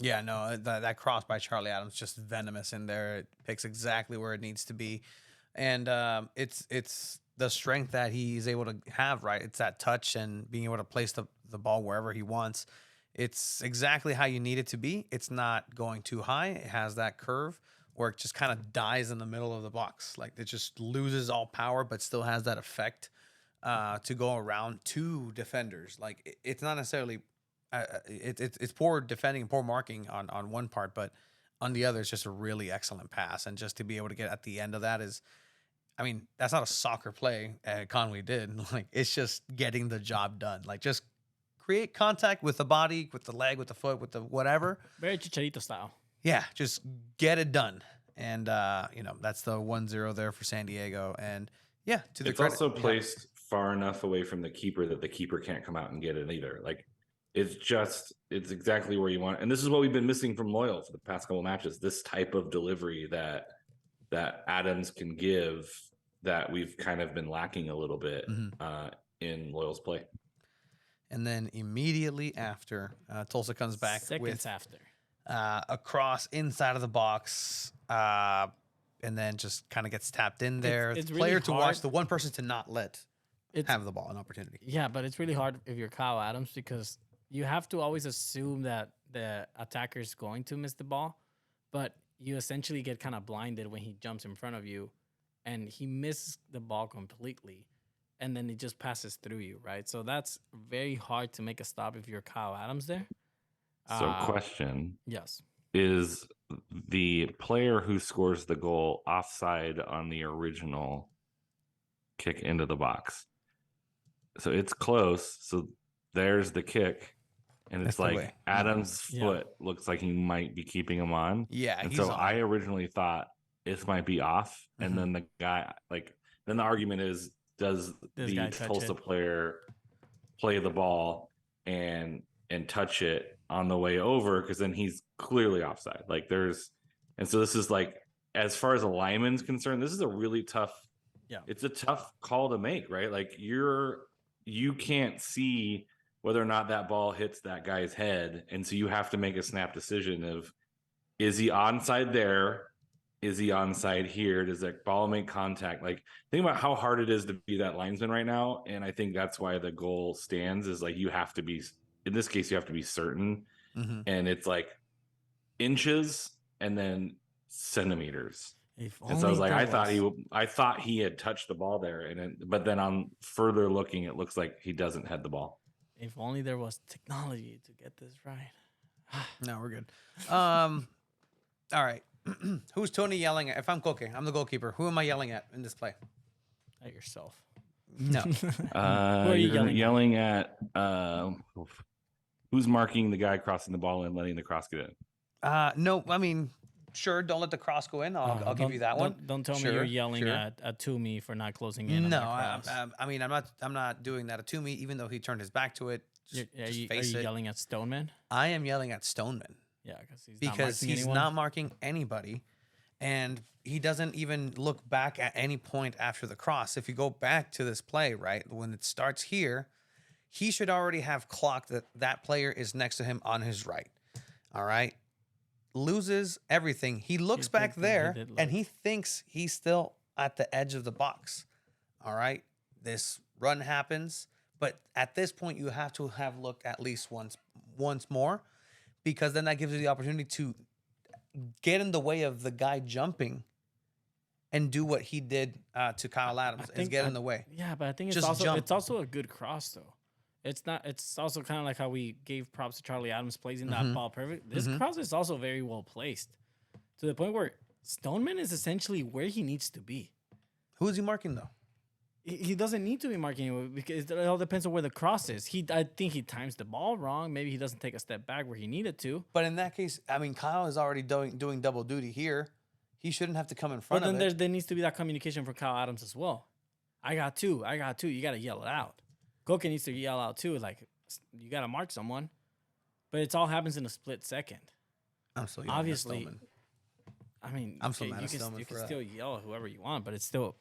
Yeah, no, that cross by Charlie Adams, just venomous in there. It picks exactly where it needs to be. And it's the strength that he's able to have, right? It's that touch and being able to place the ball wherever he wants. It's exactly how you need it to be. It's not going too high. It has that curve where it just kind of dies in the middle of the box. Like, it just loses all power, but still has that effect to go around 2 defenders. Like, it's not necessarily it's poor defending and poor marking on one part, but on the other, it's just a really excellent pass. And just to be able to get at the end of that is, I mean, that's not a soccer play Conway did. Like, it's just getting the job done. Like, just create contact with the body, with the leg, with the foot, with the whatever. Very Chicharito style. Yeah, just get it done. And, that's the 1-0 there for San Diego. And, yeah, to the credit. It's also placed far enough away from the keeper that the keeper can't come out and get it either. Like, it's exactly where you want. And this is what we've been missing from Loyal for the past couple matches, this type of delivery that Adams can give that we've kind of been lacking a little bit in Loyal's play. And then immediately after, Tulsa comes back Seconds after. A cross inside of the box, and then just kind of gets tapped in there. It's the really player to hard. watch, the one person to not let have the ball, an opportunity. Yeah, but it's really hard if you're Kyle Adams because you have to always assume that the attacker is going to miss the ball, but you essentially get kind of blinded when he jumps in front of you, and he misses the ball completely, and then it just passes through you, right? So that's very hard to make a stop if you're Kyle Adams there. So question. Yes. Is the player who scores the goal offside on the original kick into the box? So it's close. So there's the kick. and it's like Adams' foot looks like he might be keeping him on. Yeah, and so I originally thought this might be off, and then the guy then the argument is, does the Tulsa player play the ball and touch it on the way over, because then he's clearly offside. And so this is like, as far as a lineman's concerned, this is a really tough. Yeah, it's a tough call to make, right? Like you can't see whether or not that ball hits that guy's head, and so you have to make a snap decision of, is he onside there? Is he onside here? Does that ball make contact? Like, think about how hard it is to be that linesman right now, and I think that's why the goal stands. Is like, you have to be, in this case, you have to be certain, and it's like inches and then centimeters. And so I was like, I thought he had touched the ball there, but then on further looking, it looks like he doesn't head the ball. If only there was technology to get this right. No, we're good. All right. Who's Tony yelling at? If I'm Koke, I'm the goalkeeper. Who am I yelling at in this play? At yourself. No. Who are you yelling at? Who's marking the guy crossing the ball and letting the cross get in? No, I mean, sure, don't let the cross go in. I'll give you that one. Don't tell me you're yelling at Toomey for not closing in. No, I mean, I'm not doing that at Toomey, even though he turned his back to it. Are you yelling at Stoneman? I am yelling at Stoneman. Yeah, because he's not marking anybody, and he doesn't even look back at any point after the cross. If you go back to this play, right, when it starts here, he should already have clocked that player is next to him on his right. All right. Loses everything. He looks back there, and he thinks he's still at the edge of the box. All right. This run happens, but at this point, you have to have looked at least once more, because then that gives you the opportunity to get in the way of the guy jumping and do what he did to Kyle Adams, is get in the way. Yeah, but I think it's also a good cross, though. It's also kind of like how we gave props to Charlie Adams placing that ball perfect. This cross is also very well placed, to the point where Stoneman is essentially where he needs to be. Who is he marking, though? He doesn't need to be marking, because it all depends on where the cross is. I think he times the ball wrong. Maybe he doesn't take a step back where he needed to. But in that case, I mean, Kyle is already doing double duty here. He shouldn't have to come in front of it. But then there needs to be that communication from Kyle Adams as well. I got two. You got to yell it out. Koke needs to yell out too. Like, you got to mark someone. But it all happens in a split second. I'm still obviously. I mean, I'm still mad at you can still yell at whoever you want, but it's a good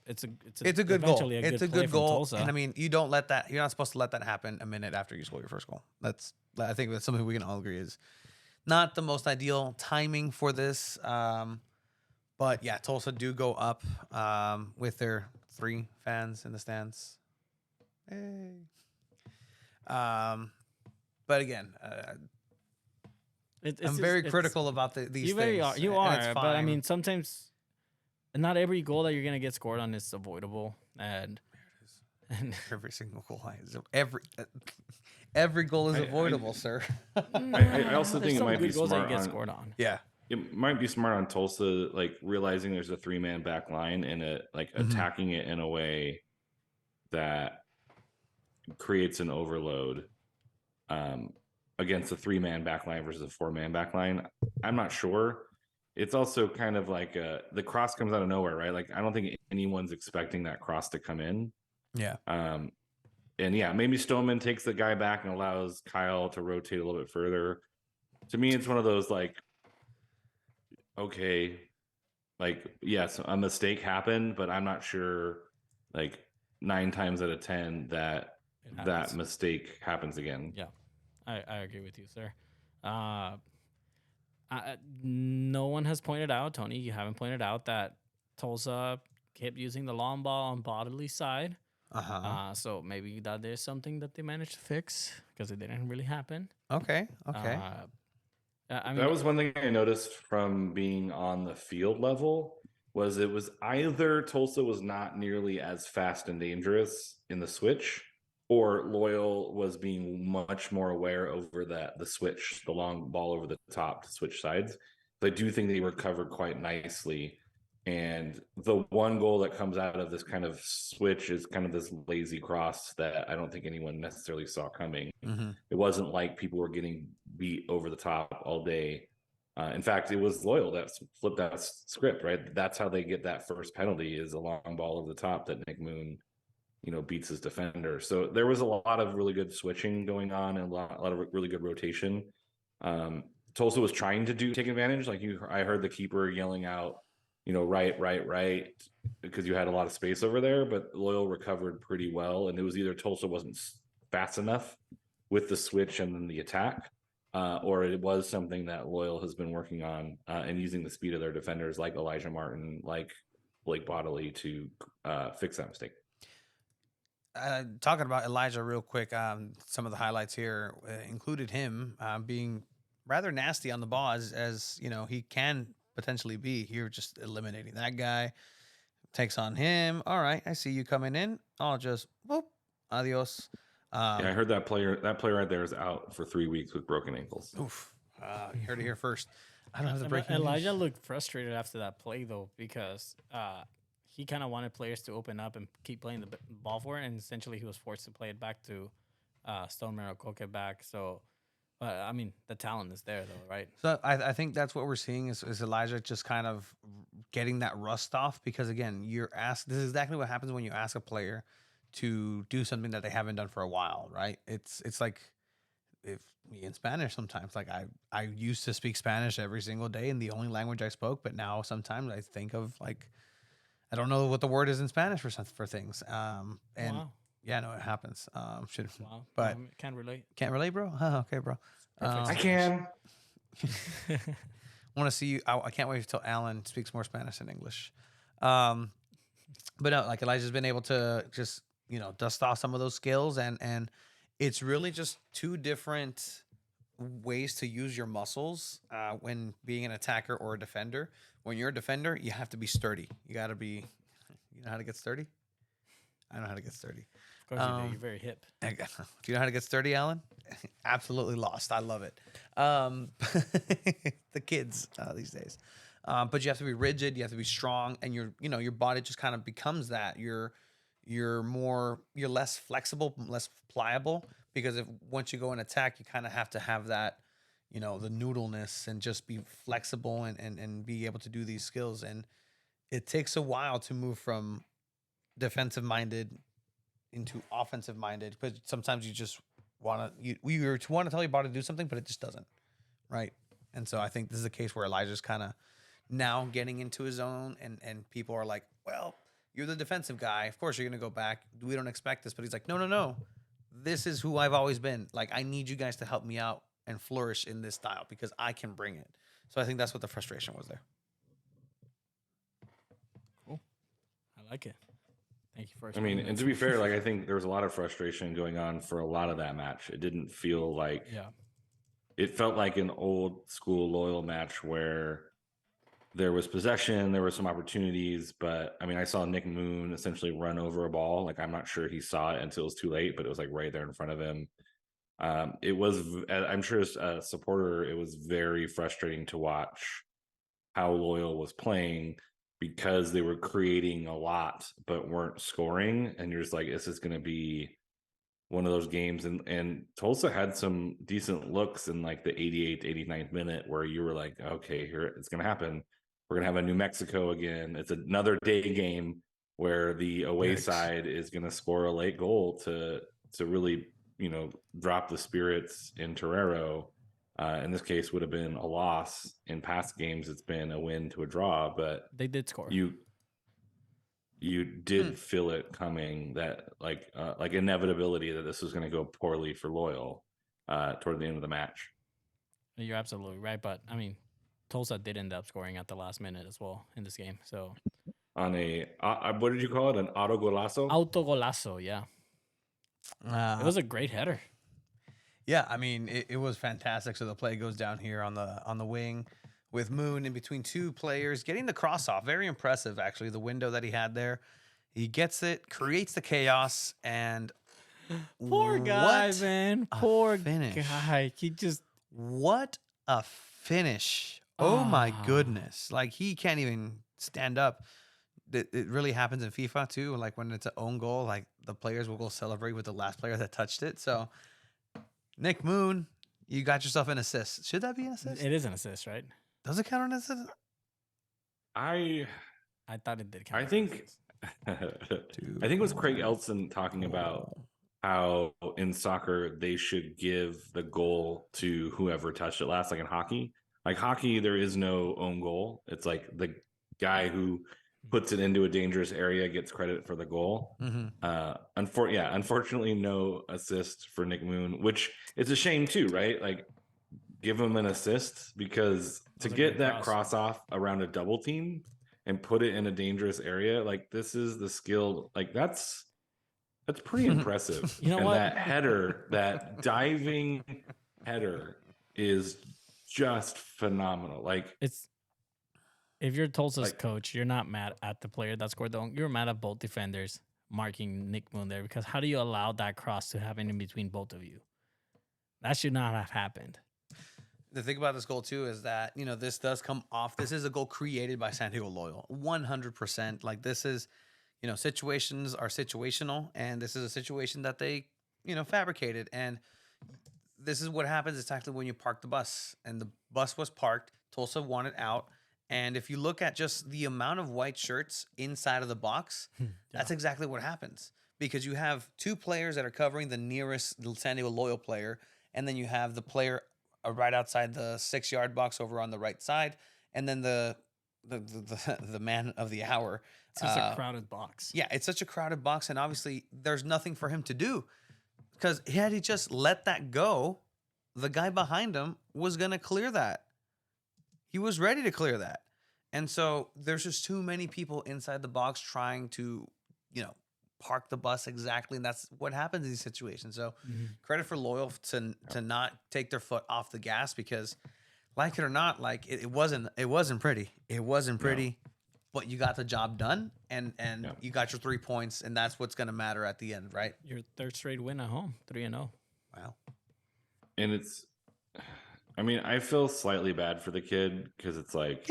goal. It's a good goal. And I mean, you don't let that. You're not supposed to let that happen a minute after you score your first goal. I think that's something we can all agree is not the most ideal timing for this. But yeah, Tulsa do go up with their 3 fans in the stands. Hey. But again, I'm very critical about these things. You are, but I mean, sometimes not every goal that you're gonna get scored on is avoidable, and every single goal every goal is avoidable, sir. I also think it might be smart that you get scored on. Yeah, it might be smart on Tulsa, like realizing there's a 3-man back line and attacking it in a way that creates an overload against a 3-man back line versus a 4-man back line. I'm not sure. It's also kind of like the cross comes out of nowhere, right? Like, I don't think anyone's expecting that cross to come in. Yeah. And yeah, maybe Stoneman takes the guy back and allows Kyle to rotate a little bit further. To me, it's one of those like, okay, like, yes, a mistake happened, but I'm not sure, like 9 times out of 10 that mistake happens again. Yeah, I agree with you, sir. No one has pointed out, Tony, you haven't pointed out that Tulsa kept using the long ball on bodily side. So maybe that there's something that they managed to fix, because it didn't really happen. Okay. I mean, that was one thing I noticed from being on the field level, was it was either Tulsa was not nearly as fast and dangerous in the switch, or Loyal was being much more aware over the switch, the long ball over the top to switch sides. But I do think they recovered quite nicely And the one goal that comes out of this kind of switch is kind of this lazy cross that I don't think anyone necessarily saw coming. It wasn't like people were getting beat over the top all day. In fact, it was Loyal that flipped that script, right? That's how they get that first penalty, is a long ball over the top that Nick Moon, beats his defender. So there was a lot of really good switching going on and a lot of really good rotation. Tulsa was trying to take advantage. I heard the keeper yelling out, right, because you had a lot of space over there, but Loyal recovered pretty well. And it was either Tulsa wasn't fast enough with the switch and then the attack, or it was something that Loyal has been working on and using the speed of their defenders like Elijah Martin, like Blake Bodley to fix that mistake. Talking about Elijah real quick, some of the highlights here included him being rather nasty on the ball, as he can potentially be here, just eliminating that guy. Takes on him. All right, I see you coming in. I'll just whoop, adios. Yeah, I heard that player right there is out for 3 weeks with broken ankles. Oof. You heard it here first. I don't have the breaking Elijah news. looked frustrated after that play, though, because he kind of wanted players to open up and keep playing the ball for it, and essentially he was forced to play it back to Stoneman or Koke back. So, I mean, the talent is there, though, right? So I think that's what we're seeing is Elijah just kind of getting that rust off, because, again, you're asked. This is exactly what happens when you ask a player to do something that they haven't done for a while, right? It's like if me in Spanish sometimes, like I used to speak Spanish every single day and the only language I spoke, but now sometimes I think of, like, I don't know what the word is in Spanish for things. And wow. Yeah, no, it happens. Wow. But can't relate. Can't relate, bro? Oh, okay, bro. I can. Want to see you. I can't wait until Alan speaks more Spanish than English. But no, like, Elijah's been able to just, dust off some of those skills, and it's really just two different ways to use your muscles when being an attacker or a defender. When you're a defender, you have to be sturdy. You got to be, you know how to get sturdy? I know how to get sturdy. Of course you do. You're very hip. Do you know how to get sturdy, Alan? Absolutely lost. I love it. The kids these days. But you have to be rigid. You have to be strong, and your body just kind of becomes that. You're less flexible, less pliable, because once you go and attack, you kind of have to have that, the noodleness and just be flexible and be able to do these skills. And it takes a while to move from defensive minded into offensive minded, because sometimes you just want to tell your body to do something, but it just doesn't, right? And so I think this is a case where Elijah's kind of now getting into his own, and people are like, well, you're the defensive guy, of course you're going to go back, we don't expect this. But he's like, no, this is who I've always been. Like, I need you guys to help me out and flourish in this style, because I can bring it. So I think that's what the frustration was there. Cool. I like it. Thank you for. I mean, and to be fair, like, I think there was a lot of frustration going on for a lot of that match. It didn't feel like, it felt like an old school Loyal match where there was possession, there were some opportunities, but I mean, I saw Nick Moon essentially run over a ball. Like, I'm not sure he saw it until it was too late, but it was like right there in front of him. It was, I'm sure as a supporter, it was very frustrating to watch how Loyal was playing, because they were creating a lot but weren't scoring, and you're just like, this is going to be one of those games. And Tulsa had some decent looks in like the 88th, 89th minute, where you were like, okay, here it's going to happen. We're going to have a New Mexico again. It's another day game where the away side is going to score a late goal to really, drop the spirits in Torero. In this case, would have been a loss. In past games, it's been a win to a draw, but they did score. You did feel it coming, that like inevitability that this was going to go poorly for Loyal toward the end of the match. You're absolutely right, but I mean, Tulsa did end up scoring at the last minute as well in this game. So on a what did you call it? An autogolazo? Autogolazo, yeah. It was a great header. Yeah, I mean, it was fantastic. So the play goes down here on the wing with Moon in between two players, getting the cross off. Very impressive, actually, the window that he had there. He gets it, creates the chaos, and poor guy, man. Poor guy. What a finish. Oh, my goodness. Like, he can't even stand up. It really happens in FIFA too. Like when it's an own goal, like the players will go celebrate with the last player that touched it. So Nick Moon, you got yourself an assist. Should that be an assist? It is an assist, right? Does it count on assist? I thought it did count. I think it was Craig Elson talking about how in soccer they should give the goal to whoever touched it last, like in hockey. Like hockey, there is no own goal. It's like the guy who puts it into a dangerous area gets credit for the goal. Unfortunately, no assist for Nick Moon, which is a shame too, right? Like, give him an assist, because to get that cross off around a double team and put it in a dangerous area, like this is the skill. Like that's pretty impressive. You know what? That header, that diving header, is just phenomenal. Like it's. If you're Tulsa's coach, you're not mad at the player that scored the own. You're mad at both defenders marking Nick Moon there, because how do you allow that cross to happen in between both of you? That should not have happened. The thing about this goal too is that, you know, this does come off. This is a goal created by Santiago Loyal, 100%. Like this is, you know, situations are situational, and this is a situation that they, you know, fabricated. And this is what happens exactly when you park the bus, and the bus was parked. Tulsa wanted out. And if you look at just the amount of white shirts inside of the box, that's exactly what happens. Because you have two players that are covering the nearest San Diego Loyal player, and then you have the player right outside the 6-yard box over on the right side, and then the man of the hour. It's such a crowded box. Yeah, it's such a crowded box, and obviously there's nothing for him to do. Because had he just let that go, the guy behind him was going to clear that. He was ready to clear that. And so there's just too many people inside the box trying to, you know, park the bus exactly. And that's what happens in these situations. So credit for Loyal to not take their foot off the gas, because like it or not, like it wasn't pretty. It wasn't pretty, but you got the job done, and you got your 3 points, and that's what's going to matter at the end, right? Your third straight win at home, 3-0. Wow. And it's, I mean, I feel slightly bad for the kid, because it's like,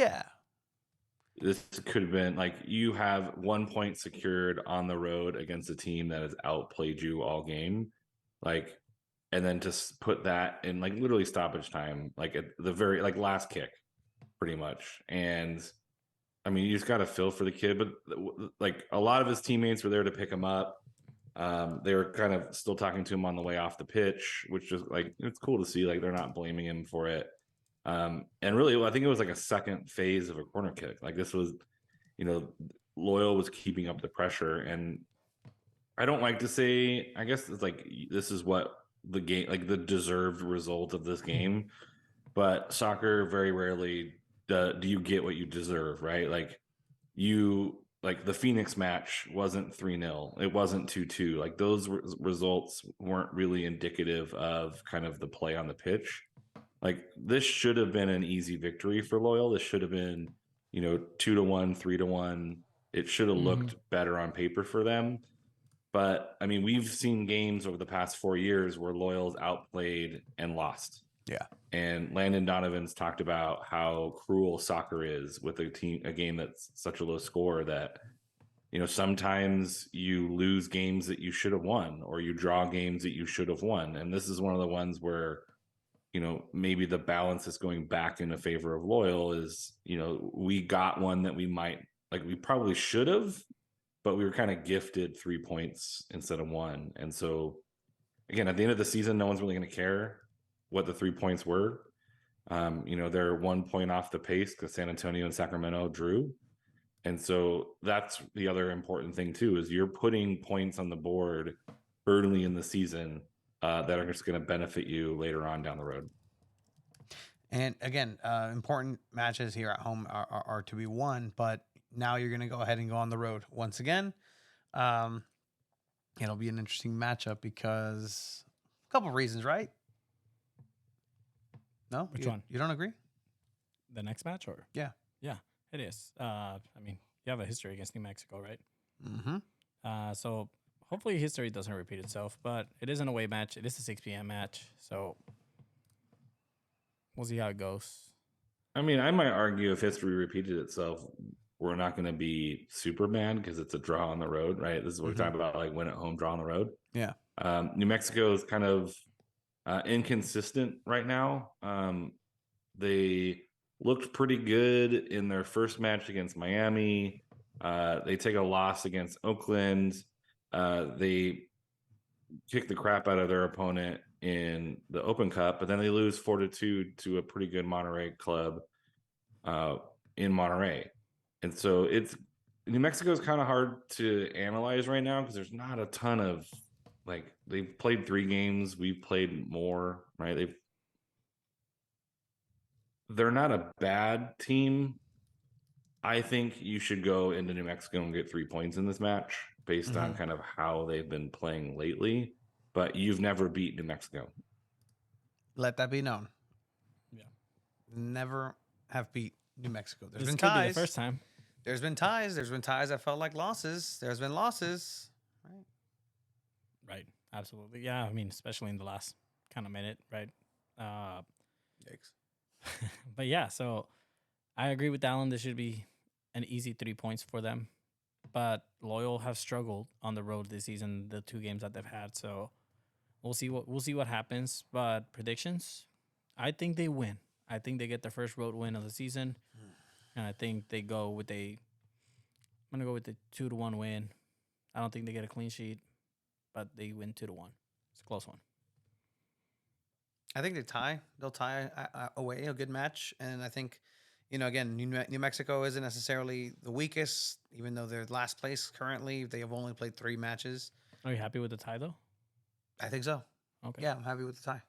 this could have been like, you have 1 point secured on the road against a team that has outplayed you all game. Like, and then just put that in like literally stoppage time, like at the very like last kick, pretty much. And I mean, you just got to feel for the kid, but like a lot of his teammates were there to pick him up. They were kind of still talking to him on the way off the pitch, which is like, it's cool to see, like they're not blaming him for it. And really, I think it was like a second phase of a corner kick. Like this was, you know, Loyal was keeping up the pressure. And I don't like to say, I guess it's like, this is what the game, like the deserved result of this game. But soccer, very rarely do you get what you deserve, right? Like the Phoenix match wasn't 3-0. It wasn't 2-2. Like those results weren't really indicative of kind of the play on the pitch. Like this should have been an easy victory for Loyal. This should have been, you know, 2-1, 3-1. It should have looked better on paper for them. But I mean, we've seen games over the past 4 years where Loyal's outplayed and lost. Yeah. And Landon Donovan's talked about how cruel soccer is with a game that's such a low score that, you know, sometimes you lose games that you should have won, or you draw games that you should have won. And this is one of the ones where, you know, maybe the balance is going back in favor of Loyal. Is, you know, we got one that we probably should have, but we were kind of gifted 3 points instead of 1. And so again, at the end of the season, no one's really going to care what the 3 points were. You know, they're 1 point off the pace because San Antonio and Sacramento drew. And so that's the other important thing too, is you're putting points on the board early in the season that are just going to benefit you later on down the road. And again, important matches here at home are to be won, but now you're going to go ahead and go on the road once again. It'll be an interesting matchup because a couple of reasons, right? No? Which one? You don't agree? The next match, or? Yeah. Yeah, it is. I mean, you have a history against New Mexico, right? Mm-hmm. So hopefully history doesn't repeat itself, but it is an away match. It is a 6 p.m. match, so we'll see how it goes. I mean, I might argue if history repeated itself, we're not going to be super mad because it's a draw on the road, right? This is what we're talking about, like win at home, draw on the road. Yeah. New Mexico is kind of inconsistent right now. They looked pretty good in their first match against Miami. They take a loss against Oakland. They kick the crap out of their opponent in the Open Cup, but then they lose 4-2 to a pretty good Monterey club in Monterey. And so New Mexico is kind of hard to analyze right now because there's not a ton of, like, they've played 3 games. We've played more, right? They're not a bad team. I think you should go into New Mexico and get 3 points in this match based on kind of how they've been playing lately. But you've never beat New Mexico. Let that be known. Yeah. Never have beat New Mexico. This could be the first time. There's been ties. There's been ties that felt like losses. There's been losses. Right. Right. Absolutely. Yeah. I mean, especially in the last kind of minute, right? Yikes. But yeah, so I agree with Alan. This should be an easy 3 points for them. But Loyal have struggled on the road this season, the 2 games that they've had. So we'll see what happens. But predictions, I think they win. I think they get their first road win of the season. And I think they go with I'm gonna go with the 2-1 win. I don't think they get a clean sheet, but they win 2-1. It's a close one. I think they tie. They'll tie away a good match, and I think, again, New Mexico isn't necessarily the weakest, even though they're last place currently. They have only played 3 matches. Are you happy with the tie though? I think so. Okay. Yeah, I'm happy with the tie.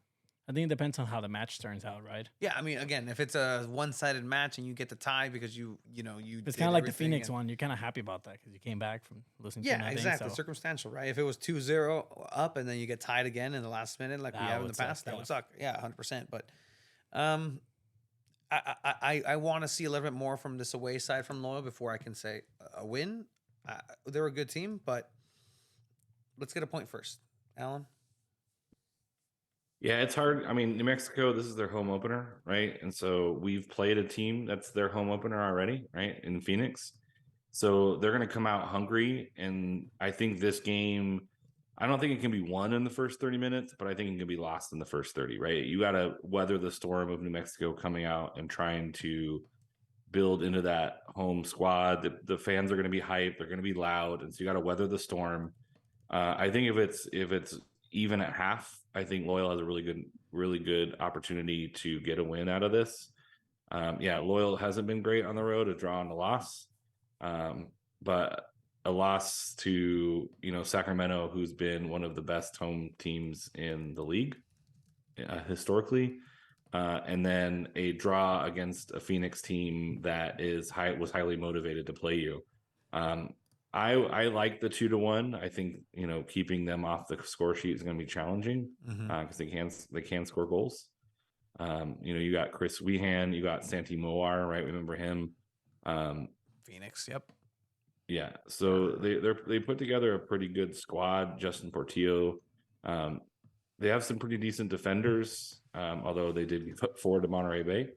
I think it depends on how the match turns out, right? Yeah, I mean, again, if it's a one-sided match and you get the tie because you it's kind of like the Phoenix one. You're kind of happy about that because you came back from losing. Yeah, exactly. Circumstantial, right? If it was 2-0 up and then you get tied again in the last minute, like we have in the past, that would suck. Yeah, 100%. But I want to see a little bit more from this away side from Loyal before I can say a win. They're a good team, but let's get a point first, Alan. Yeah, it's hard. I mean, New Mexico, this is their home opener, right? And so we've played a team that's their home opener already, right, in Phoenix. So they're going to come out hungry. And I think this game, I don't think it can be won in the first 30 minutes, but I think it can be lost in the first 30, right? You got to weather the storm of New Mexico coming out and trying to build into that home squad. The fans are going to be hyped. They're going to be loud. And so you got to weather the storm. I think if it's even at half, I think Loyal has a really good opportunity to get a win out of this. Loyal hasn't been great on the road, a draw and a loss. But a loss to, Sacramento, who's been one of the best home teams in the league historically. And then a draw against a Phoenix team that was highly motivated to play you. I like the 2-1. I think, keeping them off the score sheet is going to be challenging because they can score goals. You got Chris Wehan, you got Santi Moar, right? Remember him? Phoenix, yep. Yeah, so they put together a pretty good squad. Justin Portillo, they have some pretty decent defenders, although they did put forward to Monterey Bay.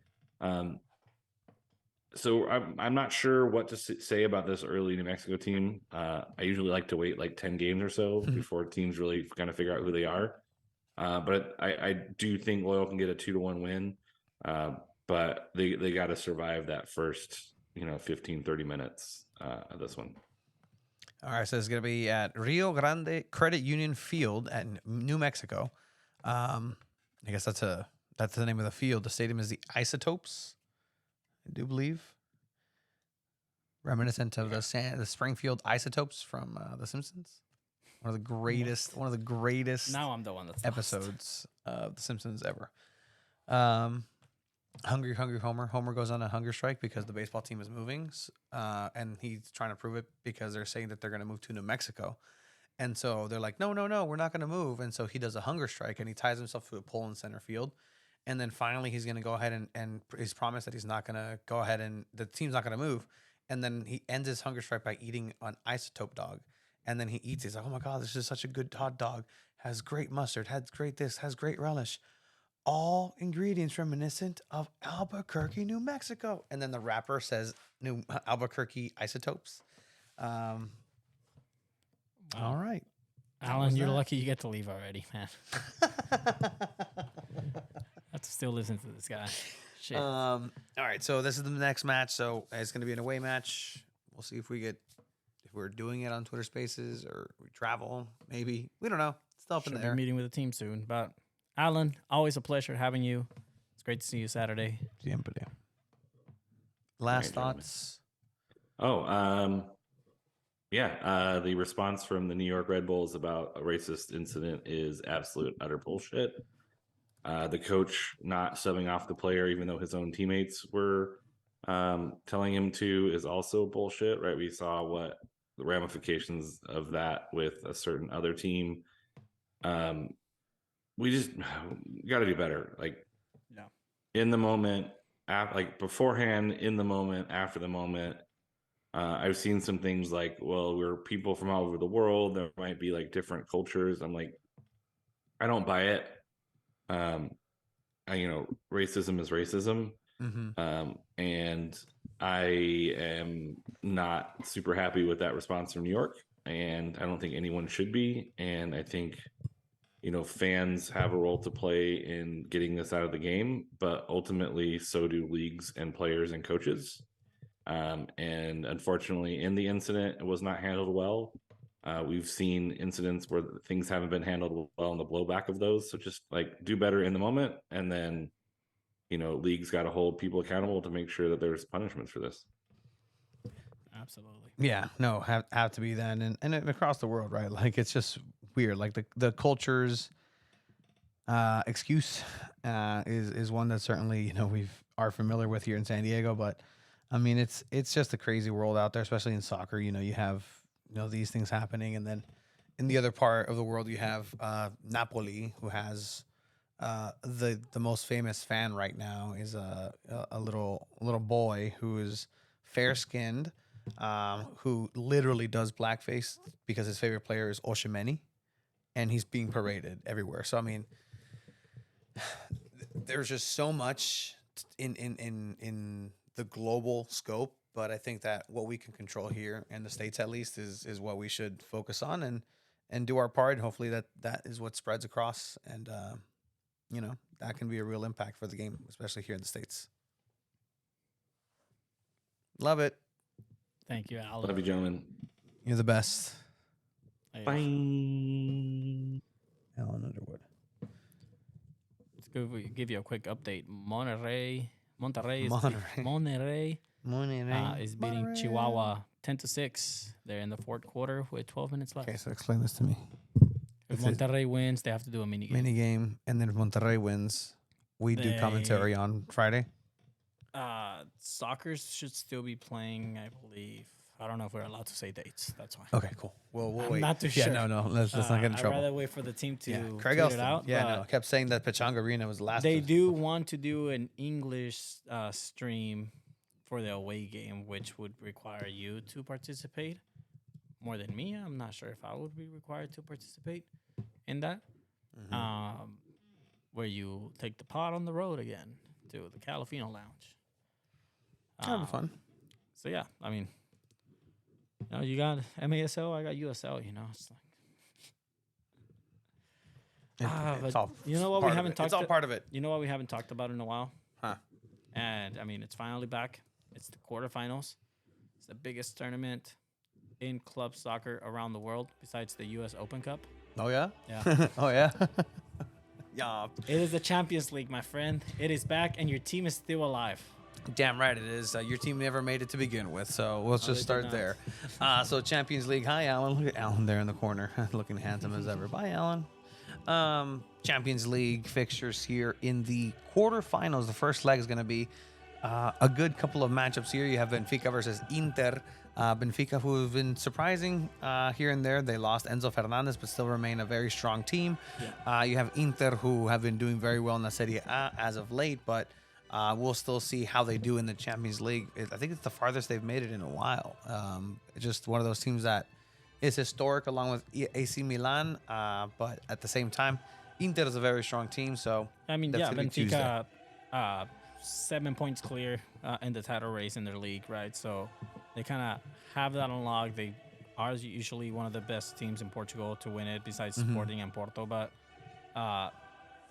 So I'm not sure what to say about this early New Mexico team. I usually like to wait like 10 games or so before teams really kind of figure out who they are. But I do think Loyal can get a 2-1 win. But they got to survive that first 15-30 minutes of this one. All right, so it's going to be at Rio Grande Credit Union Field at New Mexico. I guess that's the name of the field. The stadium is the Isotopes, I do believe. Reminiscent of the Springfield Isotopes from The Simpsons. One of the greatest now I'm the one that's episodes of The Simpsons ever. Hungry Homer. Homer goes on a hunger strike because the baseball team is moving, and he's trying to prove it because they're saying that they're going to move to New Mexico. And so they're like, no, we're not going to move. And so he does a hunger strike, and he ties himself to a pole in center field. And then finally he's going to go ahead and he's promised that he's not going to go ahead and the team's not going to move. And then he ends his hunger strike by eating an isotope dog. And then he eats it. He's like, oh my God, this is such a good hot dog. Has great mustard, has great this, has great relish. All ingredients reminiscent of Albuquerque, New Mexico. And then the rapper says New Albuquerque Isotopes. Wow. All right. Alan, you're lucky you get to leave already, man. I have to still listen to this guy. Shit. All right, so this is the next match. So it's going to be an away match. We'll see if we're doing it on Twitter Spaces or we travel. Maybe we don't know. Still up in the air. Meeting with the team soon. But Alan, always a pleasure having you. It's great to see you Saturday. Siempre. Last thoughts. The response from the New York Red Bulls about a racist incident is absolute utter bullshit. The coach not subbing off the player, even though his own teammates were telling him to, is also bullshit, right? We saw what the ramifications of that with a certain other team. We just got to do better. Like, in the moment, like beforehand, in the moment, after the moment. I've seen some things like, well, we're people from all over the world. There might be like different cultures. I'm like, I don't buy it. Racism is racism. Mm-hmm. And I am not super happy with that response from New York. And I don't think anyone should be. And I think, fans have a role to play in getting this out of the game, but ultimately so do leagues and players and coaches. And unfortunately, in the incident, it was not handled well. We've seen incidents where things haven't been handled well in the blowback of those. So just like do better in the moment. And then, leagues got to hold people accountable to make sure that there's punishments for this. Absolutely. Yeah, no, have to be then. And across the world, right? Like, it's just weird. Like the culture's excuse is one that certainly, we are familiar with here in San Diego, but I mean, it's just a crazy world out there, especially in soccer. You have these things happening, and then in the other part of the world, you have Napoli, who has the most famous fan right now is a little boy who is fair skinned, who literally does blackface because his favorite player is Osimhen, and he's being paraded everywhere. So I mean, there's just so much in the global scope, but I think that what we can control here in the States, at least, is what we should focus on and do our part. And hopefully that is what spreads across, and that can be a real impact for the game, especially here in the States. Love it. Thank you, Alan. Love you, gentlemen. You're the best. Bye. Alan Underwood. Let's give you a quick update. Monterrey is beating Chihuahua 10-6. They're in the fourth quarter with 12 minutes left. Okay, so explain this to me. If Monterrey wins, they have to do a mini game. And then if Monterrey wins, we do commentary on Friday. Soccer should still be playing, I believe. I don't know if we're allowed to say dates. That's why. Okay, cool. We'll wait. I'm not too sure. Yeah, no. Let's not get in trouble. I'd rather wait for the team to Craig tweet Elston. it out. I kept saying that Pechanga Arena was last. They do want to do an English stream for the away game, which would require you to participate more than me. I'm not sure if I would be required to participate in that. Mm-hmm. Where you take the pod on the road again to the Calafino Lounge. That'd be fun. So yeah, I mean, you got MASL, I got USL. It's like it's all. You know what we haven't talked. It's all part of it. You know what we haven't talked about in a while, huh? And I mean, it's finally back. It's the quarterfinals. It's the biggest tournament in club soccer around the world, besides the U.S. Open Cup. Oh yeah. Yeah. Oh yeah. Yeah. It is the Champions League, my friend. It is back, and your team is still alive. Damn right it is. Your team never made it to begin with, so let's just start there. So Champions League. Hi, Alan. Look at Alan there in the corner, looking handsome as ever. Bye, Alan. Champions League fixtures here in the quarterfinals. The first leg is going to be a good couple of matchups here. You have Benfica versus Inter. Benfica, who have been surprising here and there. They lost Enzo Fernandez, but still remain a very strong team. Yeah. You have Inter, who have been doing very well in the Serie A as of late, but we'll still see how they do in the Champions League. I think it's the farthest they've made it in a while. Just one of those teams that is historic along with AC Milan, but at the same time, Inter is a very strong team. So I mean, yeah, Benfica 7 points clear in the title race in their league, right? So they kind of have that unlocked. They are usually one of the best teams in Portugal to win it, besides Sporting and Porto. But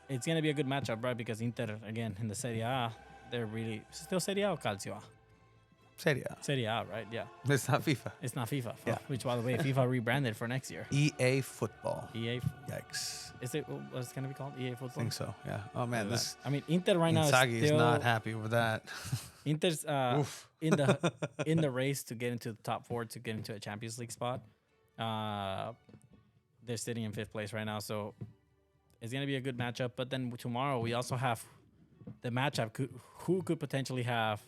it's going to be a good matchup, right? Because Inter, again, in the Serie A, they're really still Serie A or Calcio A? Serie A. Serie A, right? Yeah. It's not FIFA. It's not FIFA. Yeah. Which, by the way, FIFA rebranded for next year. EA Football. EA. Yikes. Is it what's going to be called? EA Football? I think so, yeah. Oh, man. This I mean, Inter right now Inzaghi is not happy with that. Inter's in the race to get into the top 4 to get into a Champions League spot. They're sitting in 5th place right now, so it's going to be a good matchup. But then tomorrow we also have the matchup who could potentially have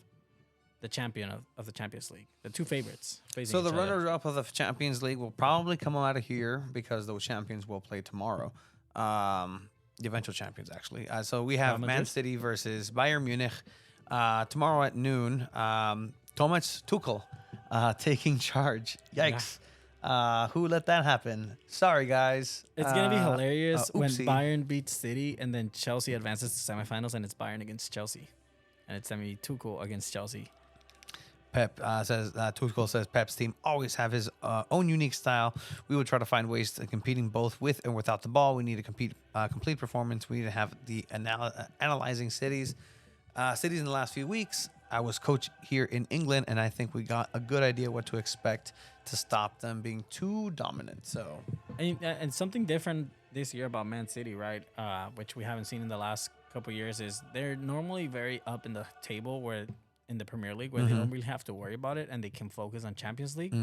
the champion of the Champions League, the 2 favorites. So the runner-up of the Champions League will probably come out of here because those champions will play tomorrow. The eventual champions, actually. So we have Man City versus Bayern Munich tomorrow at noon. Thomas Tuchel taking charge. Yikes. Yeah. Who let that happen? Sorry, guys. It's going to be hilarious when Bayern beats City and then Chelsea advances to semifinals and it's Bayern against Chelsea. And it's Tuchel against Chelsea. Tuchel says Pep's team always have his own unique style. We will try to find ways to competing both with and without the ball. We need to complete performance. We need to have the analyzing cities in the last few weeks. I was coach here in England, and I think we got a good idea what to expect to stop them being too dominant. So, and something different this year about Man City, right? Which we haven't seen in the last couple of years is they're normally very up in the table where. In the Premier League, where they don't really have to worry about it and they can focus on Champions League.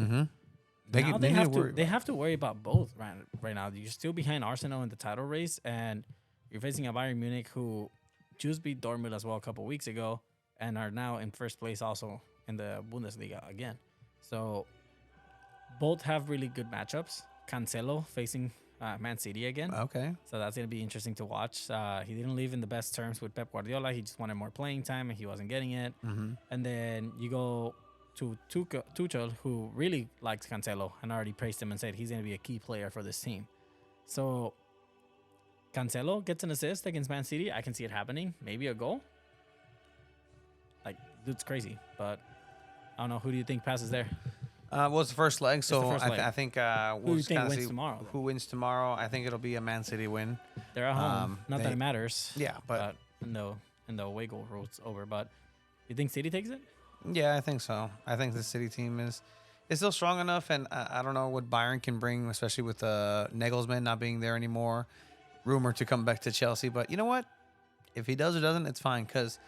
They have to worry about both right now. You're still behind Arsenal in the title race, and you're facing a Bayern Munich who just beat Dortmund as well a couple of weeks ago and are now in 1st place also in the Bundesliga again. So both have really good matchups. Cancelo facing Man City again. Okay. So that's going to be interesting to watch. He didn't leave in the best terms with Pep Guardiola. He just wanted more playing time, and he wasn't getting it. And then you go to Tuchel, who really likes Cancelo and already praised him and said he's going to be a key player for this team. So Cancelo gets an assist against Man City. I can see it happening. Maybe a goal. Like, dude's crazy. But I don't know. Who do you think passes there? Well, it's the first leg, so I think we'll just kind of see tomorrow, who wins tomorrow. I think it'll be a Man City win. They're at home. Not that it matters. Yeah, but in the away goal rule's over. But you think City takes it? Yeah, I think so. I think the City team is still strong enough, and I don't know what Bayern can bring, especially with Nagelsmann not being there anymore. Rumored to come back to Chelsea, but you know what? If he does or doesn't, it's fine because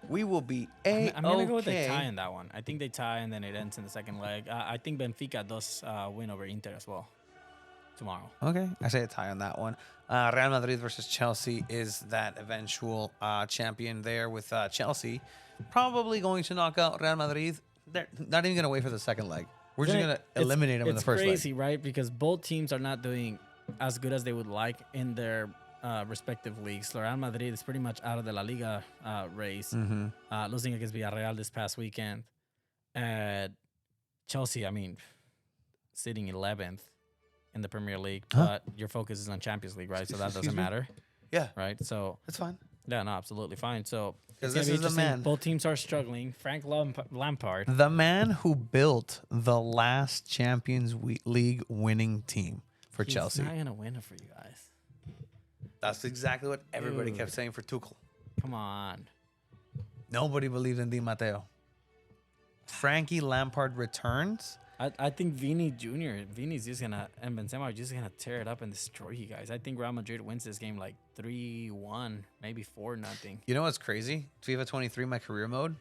we will be A-okay. I'm going to go with a tie in that one. I think they tie and then it ends in the second leg. I think Benfica does win over Inter as well tomorrow. Okay. I say a tie on that one. Real Madrid versus Chelsea is that eventual champion there with Chelsea probably going to knock out Real Madrid. They're not even going to wait for the second leg. We're just going to eliminate them in the first leg. It's crazy, right? Because both teams are not doing as good as they would like in their respective leagues. Real Madrid is pretty much out of the La Liga race, losing against Villarreal this past weekend. Chelsea, I mean, sitting 11th in the Premier League, but your focus is on Champions League, right? So that doesn't matter. Yeah. Right? So that's fine. Yeah, no, absolutely fine. So because this is the man. Both teams are struggling. Frank Lampard. The man who built the last Champions League winning team for Chelsea. He's not going to win it for you guys. That's exactly what everybody kept saying for Tuchel. Come on. Nobody believed in Di Matteo. Frankie Lampard returns. I think Vini's just going to, and Benzema are just going to tear it up and destroy you guys. I think Real Madrid wins this game like 3-1, maybe 4-0. You know what's crazy? FIFA 23, my career mode.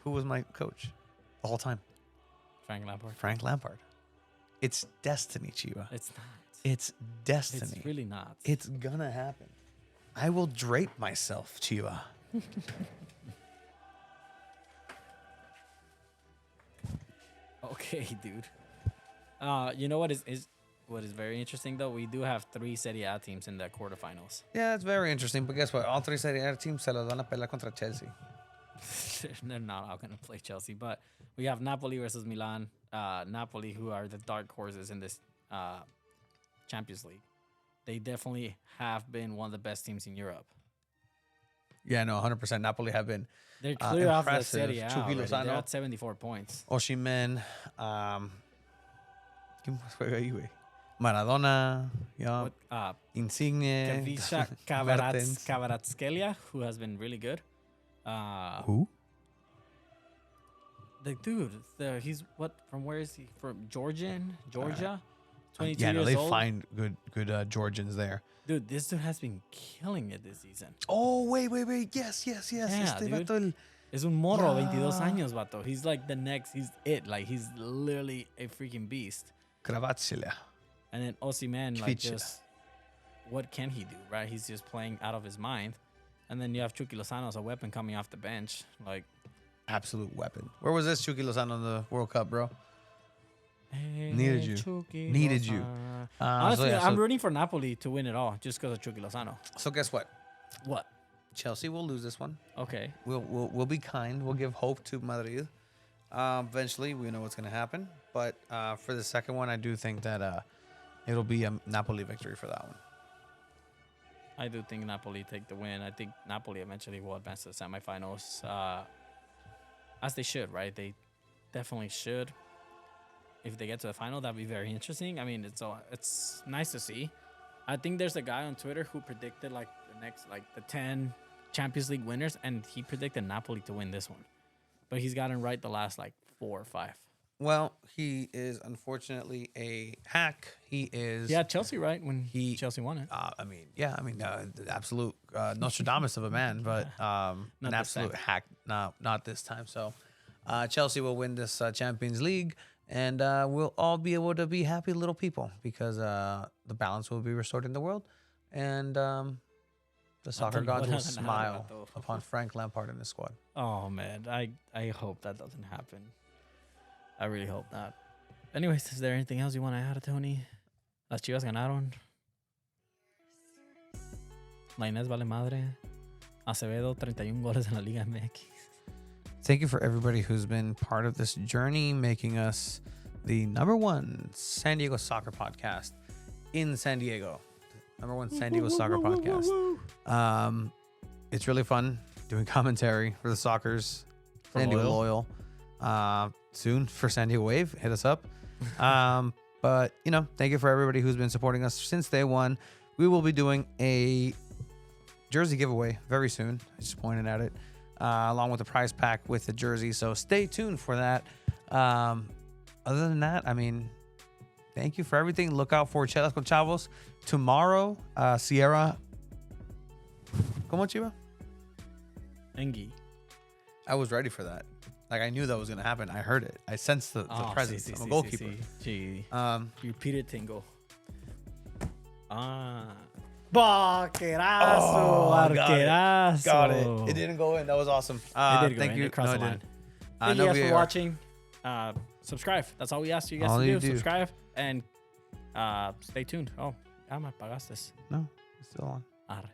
Who was my coach the whole time? Frank Lampard. It's destiny, Chiva. It's not. It's destiny. It's really not. It's gonna happen. I will drape myself, Chiva. Okay, dude. You know what is very interesting though? We do have 3 Serie A teams in the quarterfinals. Yeah, it's very interesting. But guess what? All 3 Serie A teams se los van a pelear contra Chelsea. They're not all gonna play Chelsea, but we have Napoli versus Milan. Napoli, who are the dark horses in this Champions League. They definitely have been one of the best teams in Europe. Yeah, no, 100%. Napoli have been They're clear off the impressive. Serie A Chucky already. They're Lozano. at 74 points. Osimhen. ¿Quién más juega ahí, güey? Maradona. Yeah. What, Insigne. Kavisha Mertens. Kvaratskhelia, who has been really good. Who? The dude, he's what? From where is he? From Georgia. 22 Yeah, no, years they old. find good Georgians there. Dude, this dude has been killing it this season. Oh, wait. Yes. Yeah, dude. Vato, Es un morro, Yeah. 22 años, vato. He's like the next, he's it. Like, he's literally a freaking beast. Kvaratskhelia. And then Osimhen, like, Kvichila. just, what can he do, right? He's just playing out of his mind. And then you have Chucky Lozano as a weapon coming off the bench. Like, Absolute weapon. Where was this Chucky Lozano in the World Cup, bro? hey, Needed you. Chucky Needed you. Lozano. So Honestly, yeah, I'm so- rooting for Napoli to win it all just because of Chucky Lozano. So guess what? What? Chelsea will lose this one. Okay. We'll be kind. We'll give hope to Madrid. Eventually, we know what's going to happen. But for the second one, I do think that it'll be a Napoli victory for that one. I do think Napoli take the win. I think Napoli eventually will advance to the semifinals, as they should, right? They definitely should. If they get to the final, that'd be very interesting. I mean, it's nice to see. I think there's a guy on Twitter who predicted like the 10 Champions League winners, and he predicted Napoli to win this one, but he's gotten right the last like 4 or 5. Well, he is unfortunately a hack. He is. Yeah, Chelsea right when Chelsea won it. The absolute Nostradamus of a man, but an this absolute time. hack. No, not this time. So Chelsea will win this Champions League, and we'll all be able to be happy little people because the balance will be restored in the world, and the soccer gods will smile upon Frank Lampard and his squad. Oh man, I hope that doesn't happen. I really hope not. Anyways, is there anything else you want to add, Tony? Las Chivas ganaron. La Inés vale madre. Acevedo, 31 goles en la Liga MX. Thank you for everybody who's been part of this journey, making us the #1 San Diego soccer podcast in San Diego. #1 San Diego soccer podcast. It's really fun doing commentary for the Soccers. San Diego Loyal. Soon for San Diego Wave, hit us up. But thank you for everybody who's been supporting us since day one. We will be doing a jersey giveaway very soon. I just pointed at it, along with the prize pack with the jersey. So stay tuned for that. Other than that, I mean, thank you for everything. Look out for Chelas con Chavos tomorrow. Sierra, ¿Cómo, Chiva? Engi. I was ready for that. Like, I knew that was going to happen. I heard it. I sensed the presence. I'm a goalkeeper. Sí. Repeated tingle. Arquerazo. Arquerazo. Got it. It didn't go in. That was awesome. It did go thank in. you. It crossed the No, it line. didn't. Thank you No guys for VAR. watching. Subscribe. That's all we ask you guys All to you do. do. Subscribe and stay tuned. Oh, ya me apagaste. No, it's still on. Arre.